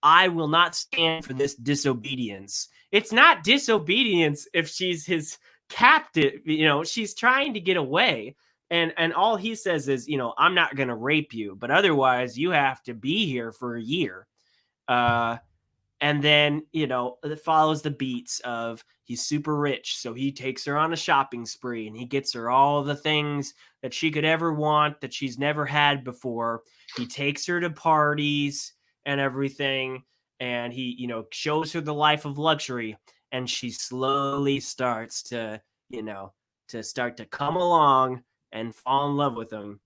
A: I will not stand for this disobedience. It's not disobedience if she's his captive. She's trying to get away. And all he says is, I'm not going to rape you, but otherwise you have to be here for a year. And then, it follows the beats of he's super rich. So he takes her on a shopping spree and he gets her all the things that she could ever want that she's never had before. He takes her to parties and everything. And he, shows her the life of luxury. And she slowly starts to come along and fall in love with him.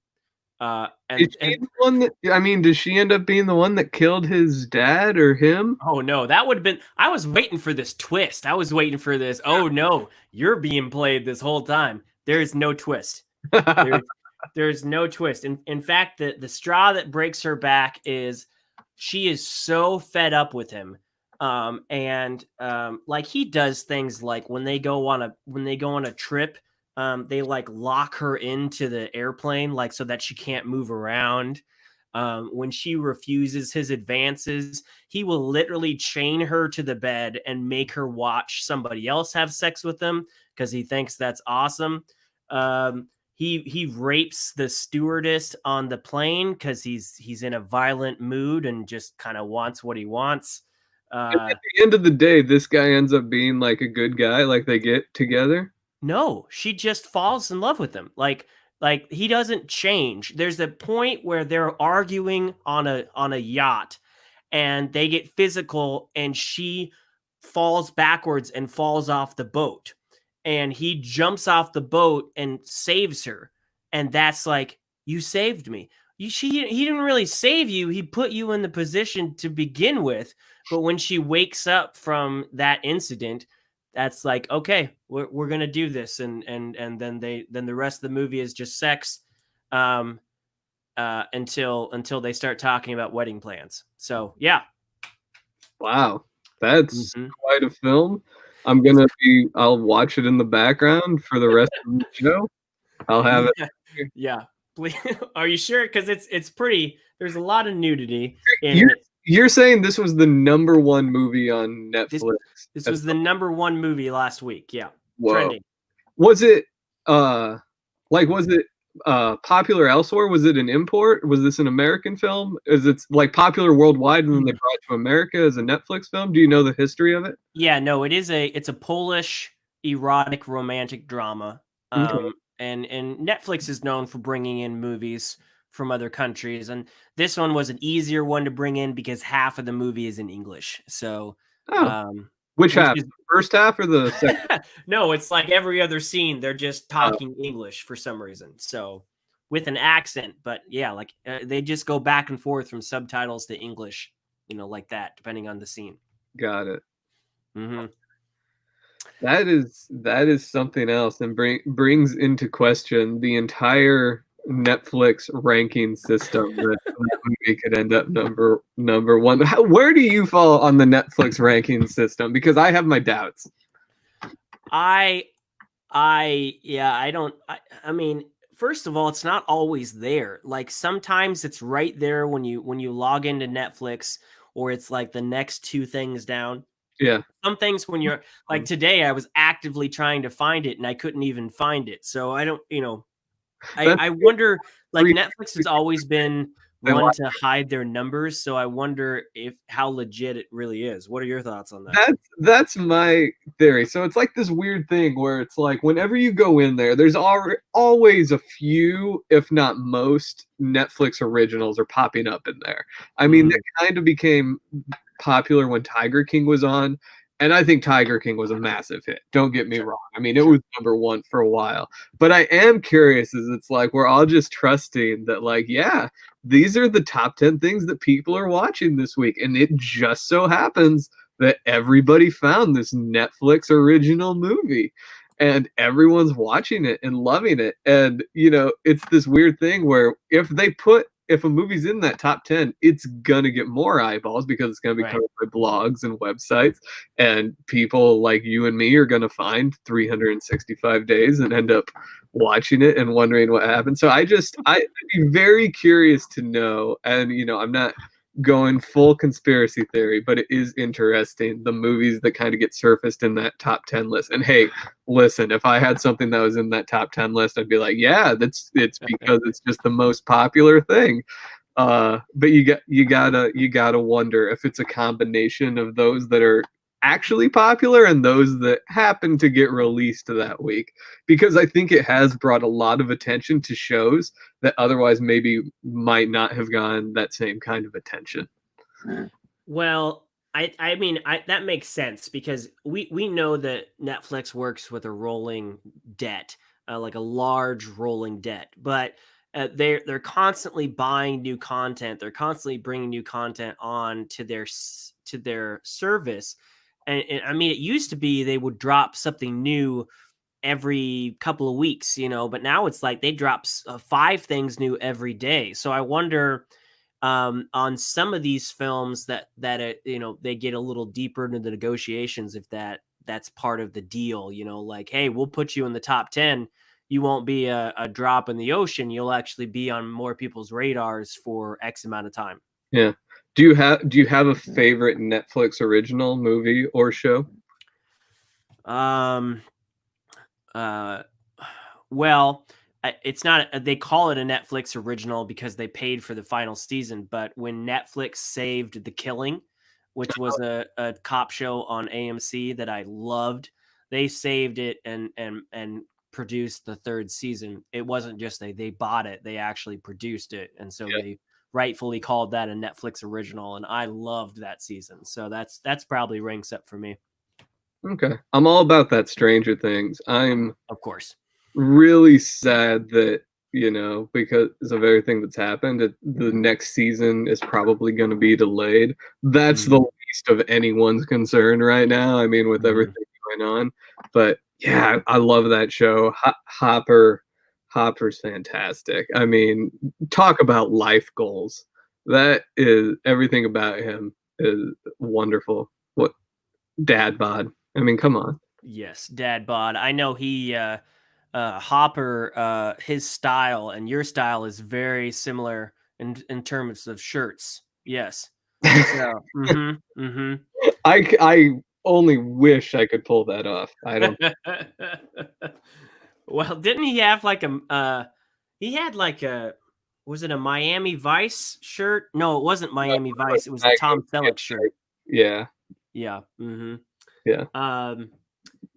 B: Is she the one that, I mean, does she end up being the one that killed his dad or him?
A: Oh no, that would have been. I was waiting for this twist. I was waiting for this. Oh no, you're being played this whole time. There's no twist. There's no twist. In fact, the straw that breaks her back is she is so fed up with him. Like he does things like when they go on a trip, they like lock her into the airplane, like so that she can't move around. When she refuses his advances, he will literally chain her to the bed and make her watch somebody else have sex with him because he thinks that's awesome. He rapes the stewardess on the plane because he's in a violent mood and just kind of wants what he wants.
B: At the end of the day, this guy ends up being like a good guy. Like they get together.
A: No, she just falls in love with him. Like he doesn't change. There's a point where they're arguing on a yacht and they get physical and she falls backwards and falls off the boat. And he jumps off the boat and saves her. And that's like, you saved me. He didn't really save you. He put you in the position to begin with. But when she wakes up from that incident, that's like, okay, we're gonna do this, and then the rest of the movie is just sex, until they start talking about wedding plans. So yeah.
B: Wow, that's quite a film. I'll watch it in the background for the rest of the show. I'll have it.
A: Yeah. Are you sure? Because it's pretty. There's a lot of nudity in it.
B: You're saying this was the #1 movie on Netflix?
A: This was the #1 movie last week. Yeah.
B: Whoa.
A: Trending.
B: Was it popular elsewhere? Was it an import? Was this an American film? Is it like popular worldwide and then they brought it to America as a Netflix film? Do you know the history of it?
A: Yeah, no, it's a Polish erotic romantic drama.
B: Okay.
A: And Netflix is known for bringing in movies from other countries, and this one was an easier one to bring in because half of the movie is in English. So,
B: which half? The first half or the second?
A: No, it's like every other scene they're just talking English for some reason. So, with an accent, but yeah, like they just go back and forth from subtitles to English, like that, depending on the scene.
B: Got it.
A: Mm-hmm.
B: That is something else, and brings into question the entire Netflix ranking system that movie could end up number one. Where do you fall on the Netflix ranking system? Because I have my doubts.
A: I yeah, I mean, first of all, it's not always there. Like sometimes it's right there when you log into Netflix, or it's like the next two things down.
B: Yeah.
A: Some things when you're like today, I was actively trying to find it and I couldn't even find it. So I don't,
B: That's
A: I wonder, like
B: three
A: Netflix has always been
B: they
A: one
B: watch.
A: to hide their numbers. So I wonder if how legit it really is. What are your thoughts on that?
B: That's my theory. So it's like this weird thing where it's like whenever you go in there, there's always a few, if not most, Netflix originals are popping up in there. I mean, that
A: Mhm.
B: kind of became popular when Tiger King was on, and I think Tiger King was a massive hit. Don't get me
A: Sure.
B: wrong. I mean, it
A: Sure.
B: was number one for a while. But I am curious, is it's like we're all just trusting that, like, yeah, these are the top 10 things that people are watching this week. And it just so happens that everybody found this Netflix original movie and everyone's watching it and loving it. And, it's this weird thing where if a movie's in that top 10, it's gonna get more eyeballs because it's gonna be
A: Right.
B: covered by blogs and websites, and people like you and me are gonna find 365 days and end up watching it and wondering what happened. So I'd be very curious to know, and I'm not going full conspiracy theory, but it is interesting the movies that kind of get surfaced in that top 10 list. And hey, listen, if I had something that was in that top 10 list, I'd be like, yeah, it's because it's just the most popular thing. But you gotta wonder if it's a combination of those that are actually popular and those that happen to get released that week, because I think it has brought a lot of attention to shows that otherwise maybe might not have gotten that same kind of attention.
A: Well, I mean, that makes sense because we know that Netflix works with a rolling debt, like a large rolling debt, but they're constantly buying new content. They're constantly bringing new content on to to their service, and I mean, it used to be they would drop something new every couple of weeks, but now it's like they drop five things new every day. So I wonder on some of these films that they get a little deeper into the negotiations if that's part of the deal, like, hey, we'll put you in the top 10. You won't be a drop in the ocean. You'll actually be on more people's radars for X amount of time.
B: Yeah. Do you have a favorite Netflix original movie or show?
A: um uh well, it's not they call it a Netflix original because they paid for the final season, but when Netflix saved The Killing, which was a cop show on AMC that I loved, they saved it and produced the third season. It wasn't just they bought it, they actually produced it. And so
B: Yeah.
A: they rightfully called that a Netflix original, and I loved that season. So that's probably ranks up for me.
B: Okay. I'm all about that Stranger Things. I'm
A: Of course.
B: really sad that, because of everything that's happened, the next season is probably going to be delayed. That's the
A: Mhm,
B: least of anyone's concern right now. I mean, with
A: mhm.
B: everything going on. But yeah, I love that show. Hopper's fantastic. I mean, talk about life goals. That is everything about him is wonderful. What dad bod. I mean, come on.
A: Yes, dad bod. I know Hopper, his style and your style is very similar in terms of shirts. Yes. So,
B: I only wish I could pull that off. I don't.
A: well, didn't he have like he had like was it a Miami Vice shirt? No, it wasn't Miami Vice. It was the Tom Selleck shirt.
B: Yeah,
A: Yeah.
B: yeah.
A: Um,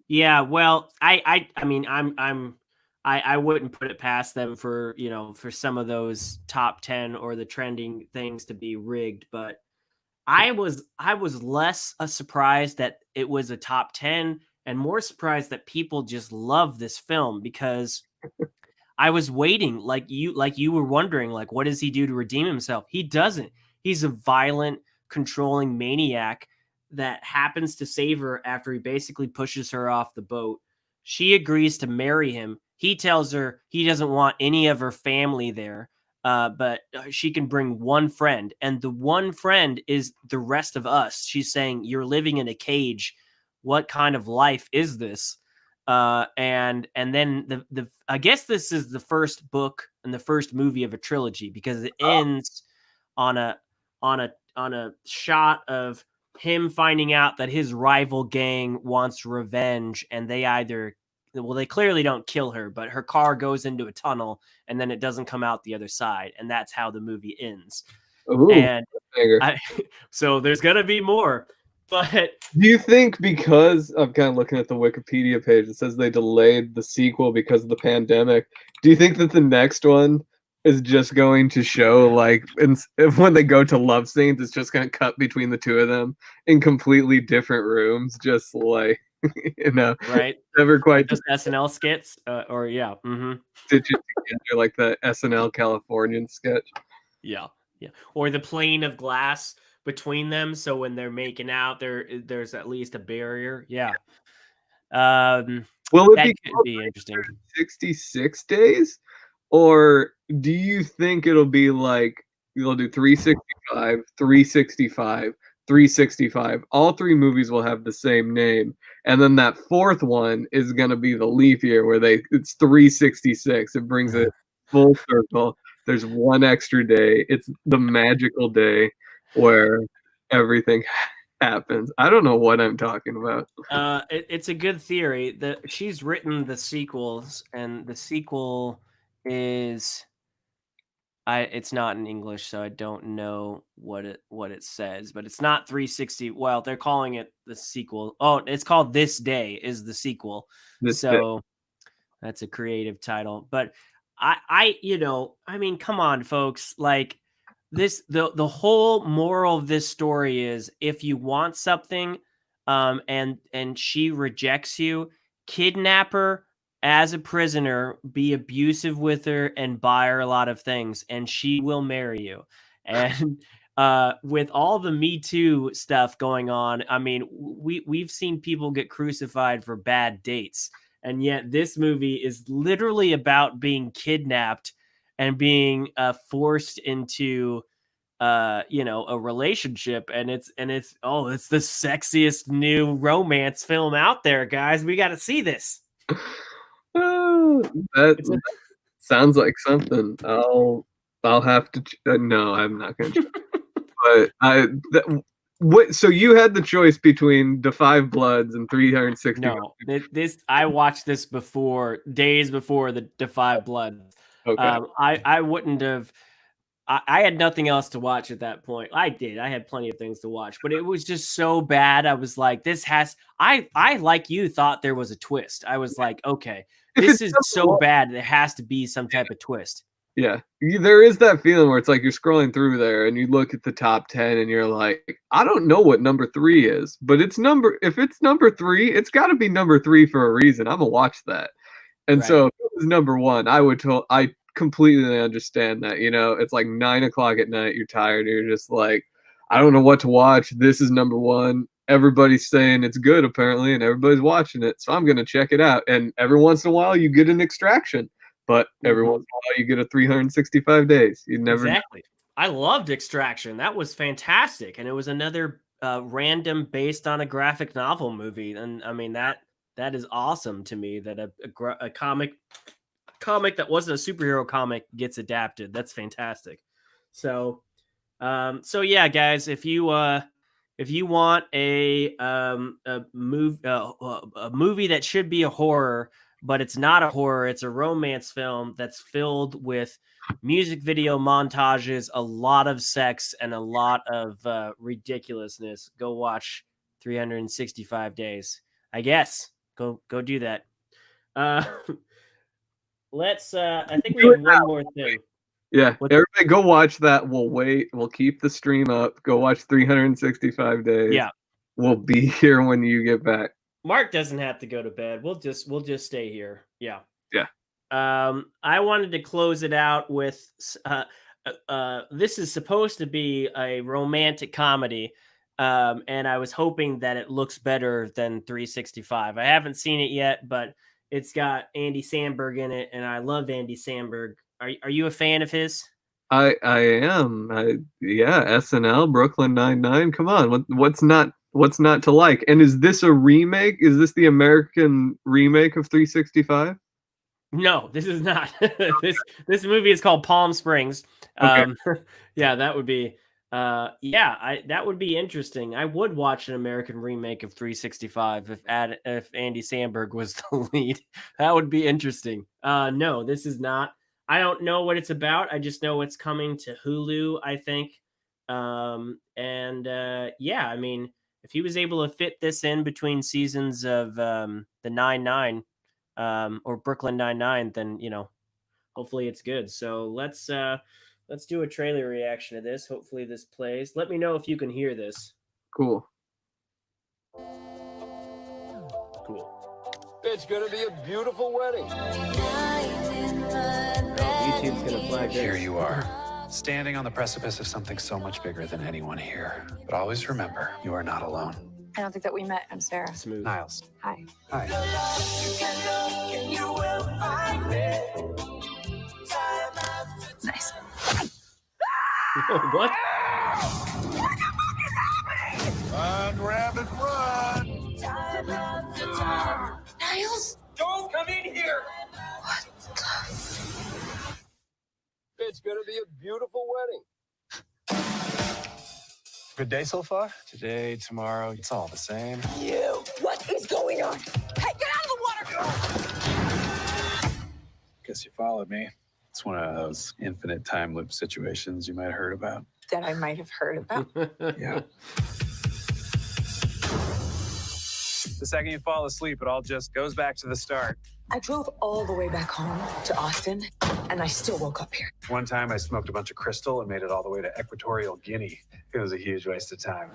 A: Yeah, well, I mean, I wouldn't put it past them for, for some of those top 10 or the trending things to be rigged, but I was less a surprised that it was a top 10 and more surprised that people just love this film because I was waiting like you were wondering like what does he do to redeem himself? He doesn't. He's a violent, controlling maniac that happens to save her after he basically pushes her off the boat. She agrees to marry him. He tells her he doesn't want any of her family there, but she can bring one friend, and the one friend is the rest of us. She's saying, "You're living in a cage. What kind of life is this?" And then the I guess this is the first book and the first movie of a trilogy, because it ends on a shot of him finding out that his rival gang wants revenge, and they clearly don't kill her, but her car goes into a tunnel and then it doesn't come out the other side, and that's how the movie ends.
B: Ooh,
A: And
B: bigger.
A: so there's gonna be more, but
B: Do you think, because I'm kind of looking at the Wikipedia page, it says they delayed the sequel because of the pandemic. Do you think that the next one is just going to show, like, when they go to love scenes, it's just going to cut between the two of them in completely different rooms, just like,
A: right,
B: never quite
A: just SNL skits, or yeah,
B: stitch it together like the SNL Californian sketch?
A: yeah, or the plane of glass between them, so when they're making out, there's at least a barrier. Yeah,
B: Will it
A: that
B: be
A: could be interesting.
B: 66 days? Or do you think it'll be like you'll do 365, 365, 365? All three movies will have the same name. And then that fourth one is gonna be the leap year where it's 366. It brings it full circle. There's one extra day. It's the magical day where everything happens. I don't know what I'm talking about.
A: It's a good theory. She's written the sequels, and the sequel is it's not in English, so I don't know what it says, but it's not 360. Well, they're calling it the sequel. Oh, it's called This Day is the sequel.
B: This day.
A: So that's a creative title. But I mean, come on, folks. Like the whole moral of this story is, if you want something, and she rejects you, kidnap her as a prisoner, be abusive with her, and buy her a lot of things, and she will marry you. And with all the Me Too stuff going on, I mean, we've seen people get crucified for bad dates, and yet this movie is literally about being kidnapped and being forced into a relationship, and it's it's the sexiest new romance film out there, guys. We got to see this.
B: That
A: It's a,
B: sounds like something. I'll have to. No, I'm not gonna. But what? So you had the choice between the Five Bloods and 360.
A: no, this I watched this days before the Five Bloods.
B: Okay.
A: I wouldn't have. I had nothing else to watch at that point. I did. I had plenty of things to watch, but it was just so bad. I was like, this has. I like you thought there was a twist. I was like, okay,
B: If
A: this
B: it's
A: is
B: number
A: so
B: one,
A: bad. There has to be some type of twist.
B: yeah, there is that feeling where it's like you're scrolling through there and you look at the top 10 and you're like, I don't know what number 3 is, but if it's number 3, it's got to be number 3 for a reason. I'm gonna watch that. And
A: Right.
B: so if it was number 1, I completely understand that. It's like 9 o'clock at night, you're tired, you're just like, I don't know what to watch. This is number 1. Everybody's saying it's good apparently, and everybody's watching it, so I'm gonna check it out. And every once in a while, you get an extraction, but every once in a while, you get a 365 days. You never know.
A: Exactly. I loved Extraction. That was fantastic, and it was another random based on a graphic novel movie. And I mean that is awesome to me, that a comic that wasn't a superhero comic gets adapted. That's fantastic. So yeah, guys, if you want a movie that should be a horror, but it's not a horror, it's a romance film that's filled with music video montages, a lot of sex, and a lot of ridiculousness, go watch 365 Days. I guess go do that. Uh, let's. I think we
B: Do
A: have
B: it
A: one more thing.
B: Yeah,
A: What?
B: everybody go watch that. We'll wait. We'll keep the stream up. Go watch 365 Days.
A: Yeah,
B: We'll be here when you get back.
A: Mark doesn't have to go to bed. We'll just stay here. Yeah.
B: Yeah.
A: I wanted to close it out with this is supposed to be a romantic comedy, And I was hoping that it looks better than 365. I haven't seen it yet, but it's got Andy Samberg in it, and I love Andy Samberg. Are you a fan of his?
B: I am. Yeah, SNL, Brooklyn Nine-Nine. Come on, what's not to like? And is this a remake? Is this the American remake of 365?
A: No, this is not. This movie is called Palm Springs.
B: Okay.
A: Yeah, that would be that would be interesting. I would watch an American remake of 365 if Andy Samberg was the lead. That would be interesting. No, this is not. I don't know what it's about. I just know it's coming to Hulu, I think. Yeah, I mean, if he was able to fit this in between seasons of the 9-9 or Brooklyn Nine-Nine, then hopefully it's good. So let's do a trailer reaction to this. Hopefully this plays. Let me know if you can hear this.
B: Cool.
A: Cool.
C: It's gonna be a beautiful wedding.
A: YouTube's gonna flag this.
D: Here you are, standing on the precipice of something so much bigger than anyone here. But always remember, you are not alone.
E: I don't think that we met. I'm Sarah.
A: Smooth.
D: Niles.
E: Hi.
D: Hi.
E: Nice.
A: What?
C: Run, rabbit, run!
E: Niles?
C: Don't come in here! It's gonna be a beautiful wedding.
D: Good day so far? Today, tomorrow, it's all the same.
E: You. What is going on? Hey, get out of the water!
D: Guess you followed me. It's one of those infinite time loop situations you might have heard about.
E: That I might have heard about.
D: Yeah. The second you fall asleep, it all just goes back to the start.
E: I drove all the way back home to Austin, and I still woke up here.
D: One time I smoked a bunch of crystal and made it all the way to Equatorial Guinea. It was a huge waste of time.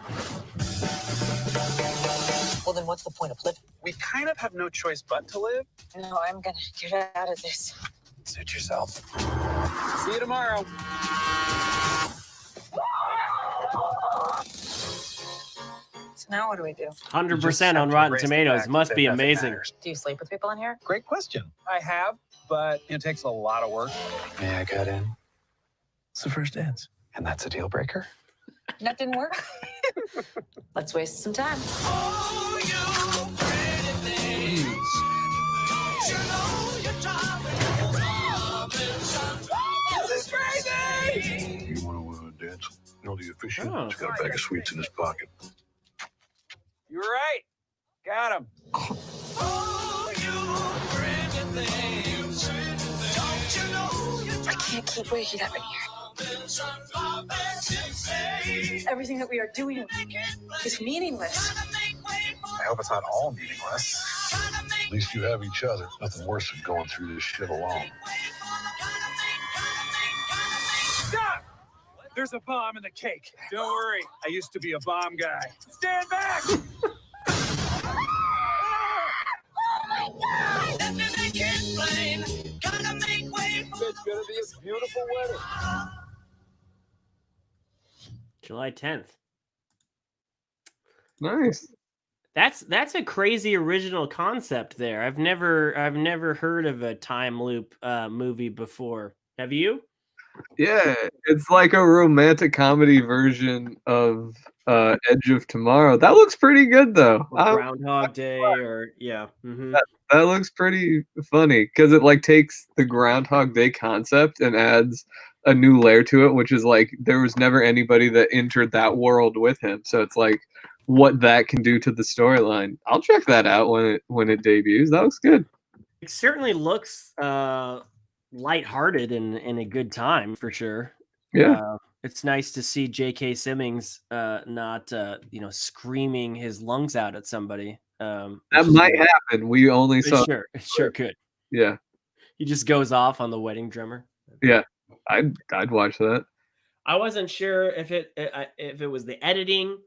E: Well, then what's the point of living?
D: We kind of have no choice but to live.
E: No, I'm gonna get out of this.
D: Suit yourself. See you tomorrow.
E: So now what do we do?
A: 100% on Rotten Tomatoes. Must be amazing.
E: Do you sleep with people in here?
D: Great question. I have, but it takes a lot of work. May I cut in? It's the first dance. And that's a deal breaker?
E: That didn't work. Let's waste some time.
C: This is crazy!
F: You want to dance? No, the official.
A: Oh.
F: He's got a bag of sweets in his pocket.
D: You're right. Got him.
E: I can't keep waking up in here. Everything that we are doing is meaningless.
D: I hope it's not all meaningless.
F: At least you have each other. Nothing worse than going through this shit alone.
D: Stop! There's a bomb in the cake. Don't worry. I used to be a bomb guy. Stand back!
C: It's gonna be a beautiful wedding.
A: July 10th.
B: Nice.
A: That's a crazy original concept there. I've never heard of a time loop movie before. Have you?
B: Yeah, it's like a romantic comedy version of Edge of Tomorrow. That looks pretty good though.
A: Groundhog Day or yeah. Mhm.
B: That looks pretty funny because it like takes the Groundhog Day concept and adds a new layer to it, which is like there was never anybody that entered that world with him. So it's like what that can do to the storyline. I'll check that out when it debuts. That looks good.
A: It certainly looks lighthearted and in a good time for sure.
B: Yeah.
A: It's nice to see J.K. Simmons not screaming his lungs out at somebody.
B: That might happen. We only saw.
A: It sure could.
B: Yeah.
A: He just goes off on the wedding drummer.
B: Yeah. I'd watch that.
A: I wasn't sure if it was the editing,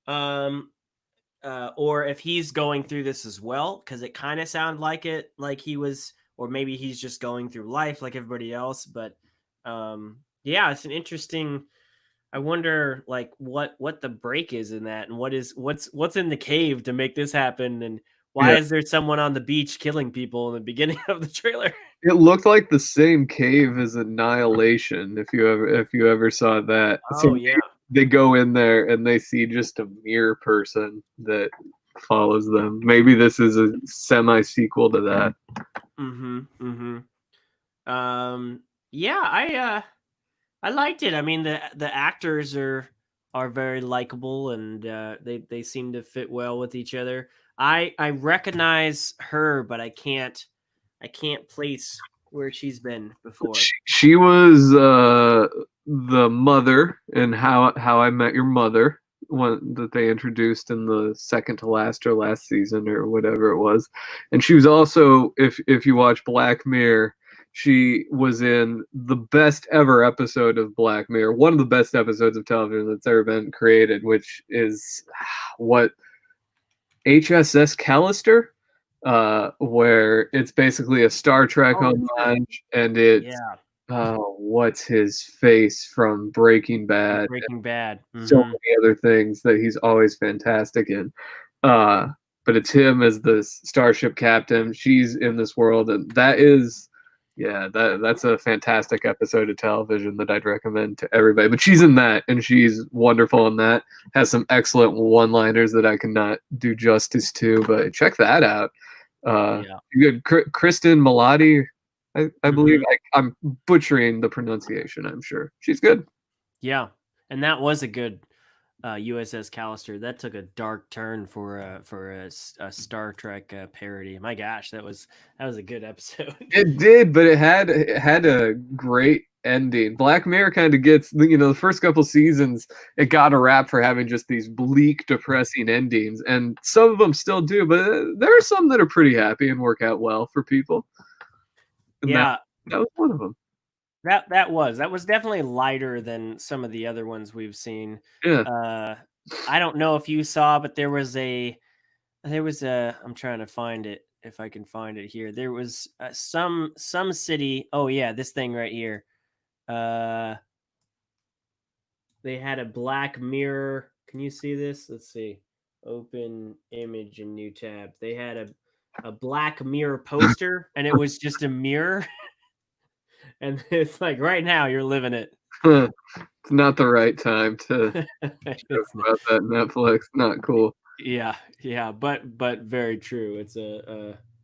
A: or if he's going through this as well, because it kind of sounded like it, like he was, or maybe he's just going through life like everybody else. But yeah, it's an interesting I wonder like what the break is in that, and what's in the cave to make this happen, and why
B: Yeah.
A: is there someone on the beach killing people in the beginning of the trailer?
B: It looked like the same cave as Annihilation, if you ever saw that. So
A: Oh yeah.
B: they go in there and they see just a mirror person that follows them. Maybe this is a semi sequel to that.
A: Mm-hmm. Mm-hmm. Yeah, I liked it. I mean, the actors are very likable, and they seem to fit well with each other. I recognize her, but I can't place where she's been before.
B: She was the mother in How I Met Your Mother, one that they introduced in the second to last or last season or whatever it was. And she was also, if you watch Black Mirror, she was in the best ever episode of Black Mirror, one of the best episodes of television that's ever been created, which is what HSS Callister, where it's basically a Star Trek
A: Oh, that's right.
B: homage, and it's
A: Yeah,
B: what's his face from Breaking Bad,
A: Breaking Bad.
B: and so
A: Mhm.
B: many other things that he's always fantastic in. Uh, but it's him as the starship captain. She's in this world, and that is, yeah, that's a fantastic episode of television that I'd recommend to everybody. But she's in that, and she's wonderful in that. Has some excellent one-liners that I cannot do justice to. But check that out.
A: Yeah.
B: Good, Kristen Milotti, I believe.
A: Mhm.
B: I'm butchering the pronunciation. I'm sure she's good.
A: Yeah, and that was a good USS Callister. That took a dark turn for a Star Trek parody. My gosh, that was a good episode.
B: It did, but it had a great ending. Black Mirror kind of gets, the first couple seasons, it got a rap for having just these bleak, depressing endings, and some of them still do, but there are some that are pretty happy and work out well for people. And
A: Yeah,
B: that was one of them.
A: that was definitely lighter than some of the other ones we've seen.
B: Yeah.
A: I don't know if you saw, but there was a I'm trying to find it if I can find it here. There was some city. Oh yeah, this thing right here. Uh, they had a Black Mirror. Can you see this? Let's see. Open image in new tab. They had a Black Mirror poster, and it was just a mirror. And it's like right now you're living it.
B: It's not the right time to joke
A: It's not-
B: about that Netflix. Not cool.
A: yeah, but very true. It's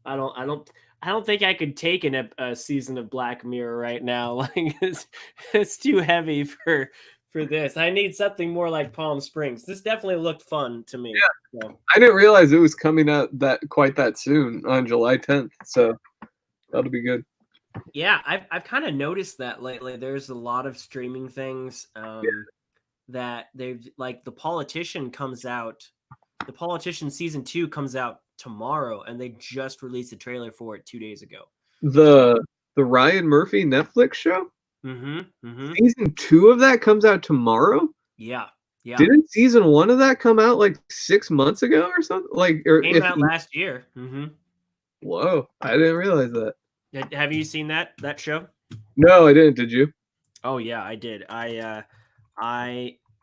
A: I don't think I could take a season of Black Mirror right now. Like it's too heavy for this. I need something more like Palm Springs. This definitely looked fun to me. So,
B: I didn't realize it was coming out quite that soon on July 10th. So that'll be good.
A: yeah, I've kind of noticed that lately. There's a lot of streaming things that they've like The Politician comes out. The Politician season 2 comes out tomorrow, and they just released a trailer for it 2 days ago.
B: The Ryan Murphy Netflix show?
A: Mm-hmm.
B: Season 2 of that comes out tomorrow?
A: Yeah.
B: Didn't season 1 of that come out like 6 months ago or something?
A: Came out last year. Mm-hmm.
B: Whoa, I didn't realize that.
A: Have you seen that show?
B: No, I didn't. Did you?
A: Oh yeah, I did. I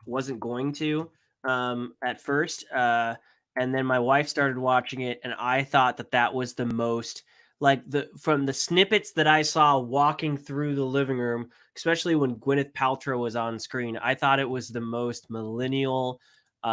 A: wasn't going to at first, and then my wife started watching it, and I thought that was the most like from the snippets that I saw walking through the living room, especially when Gwyneth Paltrow was on screen. I thought it was the most millennial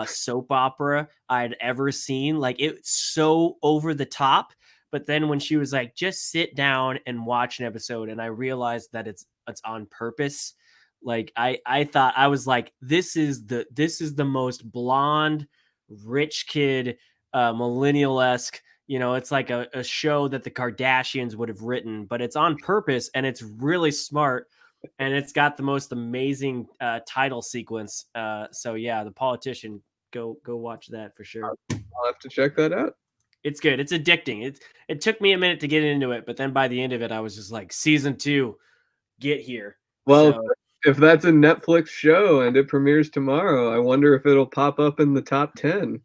A: soap opera I'd ever seen. Like it's so over the top. But then when she was like, just sit down and watch an episode, and I realized that it's on purpose. Like I thought, I was like, this is the most blonde, rich kid, millennial-esque, it's like a show that the Kardashians would have written, but it's on purpose and it's really smart, and it's got the most amazing title sequence. So yeah, The Politician, go watch that for sure.
B: I'll have to check that out.
A: It's good. It's addicting. It took me a minute to get into it, but then by the end of it, I was just like, season 2, get here.
B: Well,
A: So,
B: if that's a Netflix show and it premieres tomorrow, I wonder if it'll pop up in the top 10.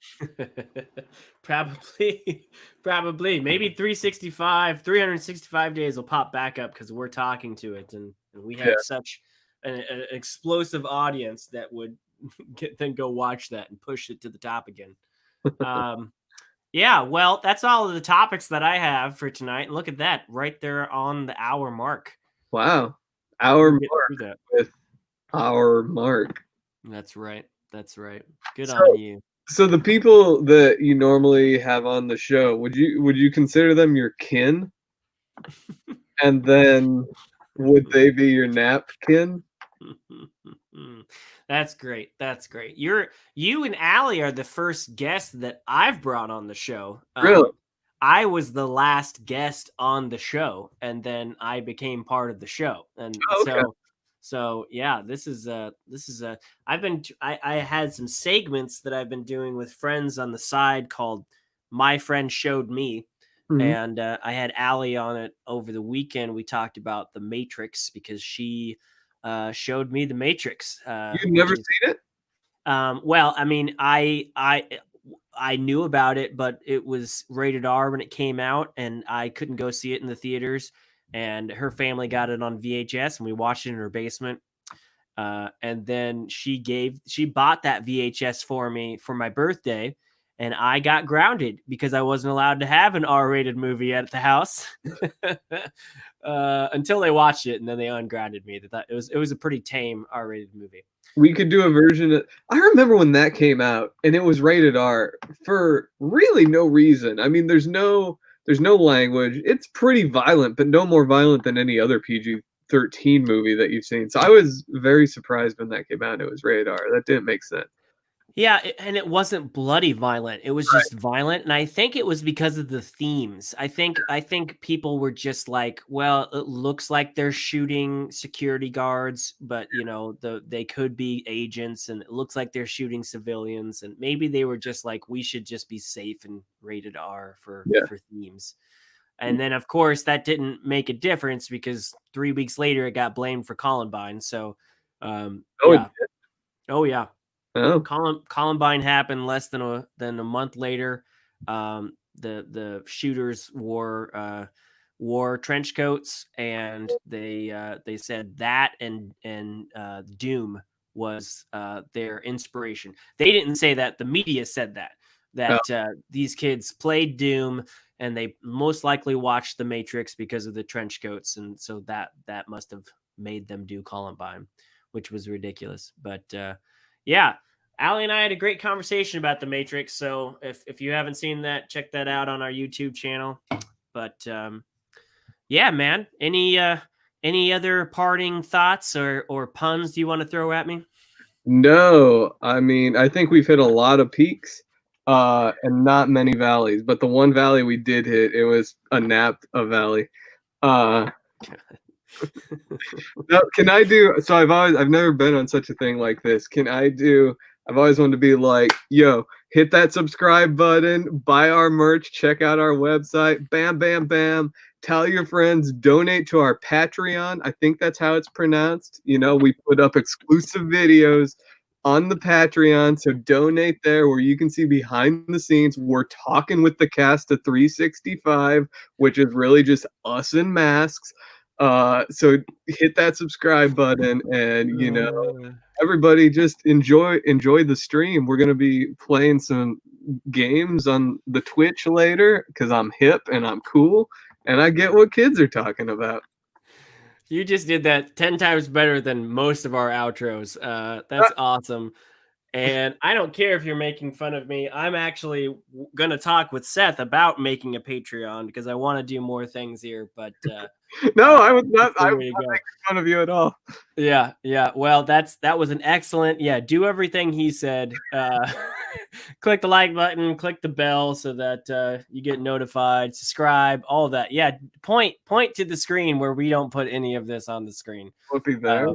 A: probably maybe 365 days will pop back up because we're talking to it, and we have such an explosive audience that would then go watch that and push it to the top again. Yeah, well, that's all of the topics that I have for tonight. Look at that, right there on the hour mark.
B: Wow. Our
A: We'll get
B: Mark
A: through that.
B: with our Mark.
A: That's right. That's right. Good
B: So-
A: on you.
B: So the people that you normally have on the show, would you consider them your kin? And then would they be your N.A.P kin?
A: That's great. That's great. You and Allie are the first guests that I've brought on the show.
B: Really?
A: I was the last guest on the show, and then I became part of the show. And
B: Oh, okay.
A: so yeah, this is I had some segments that I've been doing with friends on the side called My Friend Showed Me.
B: Mhm.
A: And I had Allie on it over the weekend. We talked about The Matrix because she showed me The Matrix.
B: You've never seen it?
A: Well, I mean, I knew about it, but it was rated R when it came out, and I couldn't go see it in the theaters. And her family got it on VHS, and we watched it in her basement. And then she bought that VHS for me for my birthday, and I got grounded because I wasn't allowed to have an R-rated movie at the house until they watched it, and then they ungrounded me. They thought it was a pretty tame R-rated movie.
B: We could do a version of. I remember when that came out, and it was rated R for really no reason. I mean, there's no language. It's pretty violent, but no more violent than any other PG-13 movie that you've seen. So I was very surprised when that came out. It was rated R. That didn't make sense.
A: Yeah, and it wasn't bloody violent. It was just violent, and I think it was because of the themes. I think people were just like, well, it looks like they're shooting security guards, but they could be agents, and it looks like they're shooting civilians, and maybe they were just like, we should just be safe and rated R for themes. And then, of course, that didn't make a difference because 3 weeks later, it got blamed for Columbine. So, yeah. Oh, yeah.
B: Oh.
A: Columbine happened less than a month later. The shooters wore trench coats, and they said that and Doom was their inspiration. They didn't say that. The media said that these kids played Doom, and they most likely watched The Matrix because of the trench coats, and so that must have made them do Columbine, which was ridiculous. But yeah, Allie and I had a great conversation about The Matrix. So if you haven't seen that, check that out on our YouTube channel. But yeah, man, any other parting thoughts or puns you want to throw at me?
B: No, I mean, I think we've hit a lot of peaks and not many valleys. But the one valley we did hit, it was a N.A.P valley. No, can I do? So I've never been on such a thing like this. Can I do? I've always wanted to be like, yo, hit that subscribe button, buy our merch, check out our website, bam, bam, bam. Tell your friends, donate to our Patreon. I think that's how it's pronounced. We put up exclusive videos on the Patreon, so donate there where you can see behind the scenes. We're talking with the cast of 365, which is really just us in masks. So hit that subscribe button, and everybody just enjoy the stream. We're gonna be playing some games on the Twitch later because I'm hip and I'm cool and I get what kids are talking about.
A: You just did that 10 times better than most of our outros. That's awesome. And I don't care if you're making fun of me. I'm actually going to talk with Seth about making a Patreon because I want to do more things here. But
B: no, I was not
A: making
B: fun of you at all.
A: Yeah. Well, that was an excellent. Yeah, do everything he said. Click the like button, click the bell so that you get notified. Subscribe, all of that. Yeah, point to the screen where we don't put any of this on the screen.
B: We'll be there.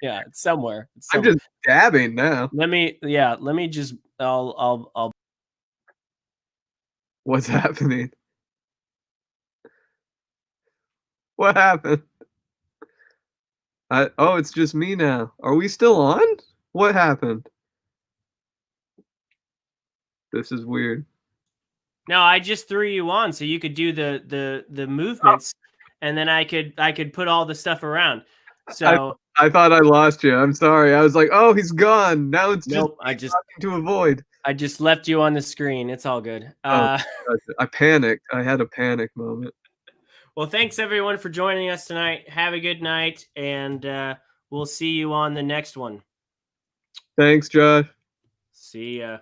A: Yeah, it's somewhere.
B: I'm just dabbing now.
A: Let me just. I'll.
B: What's happening? What happened? Oh, it's just me now. Are we still on? What happened? This is weird.
A: No, I just threw you on so you could do the movements, and then I could put all the stuff around. So
B: I thought I lost you. I'm sorry. I was like, oh, he's gone. Now it's
A: Nope,
B: just talking to avoid.
A: I just left you on the screen. It's all good.
B: Oh, I panicked. I had a panic moment.
A: Well, thanks everyone for joining us tonight. Have a good night, and we'll see you on the next one.
B: Thanks, Josh.
A: See ya.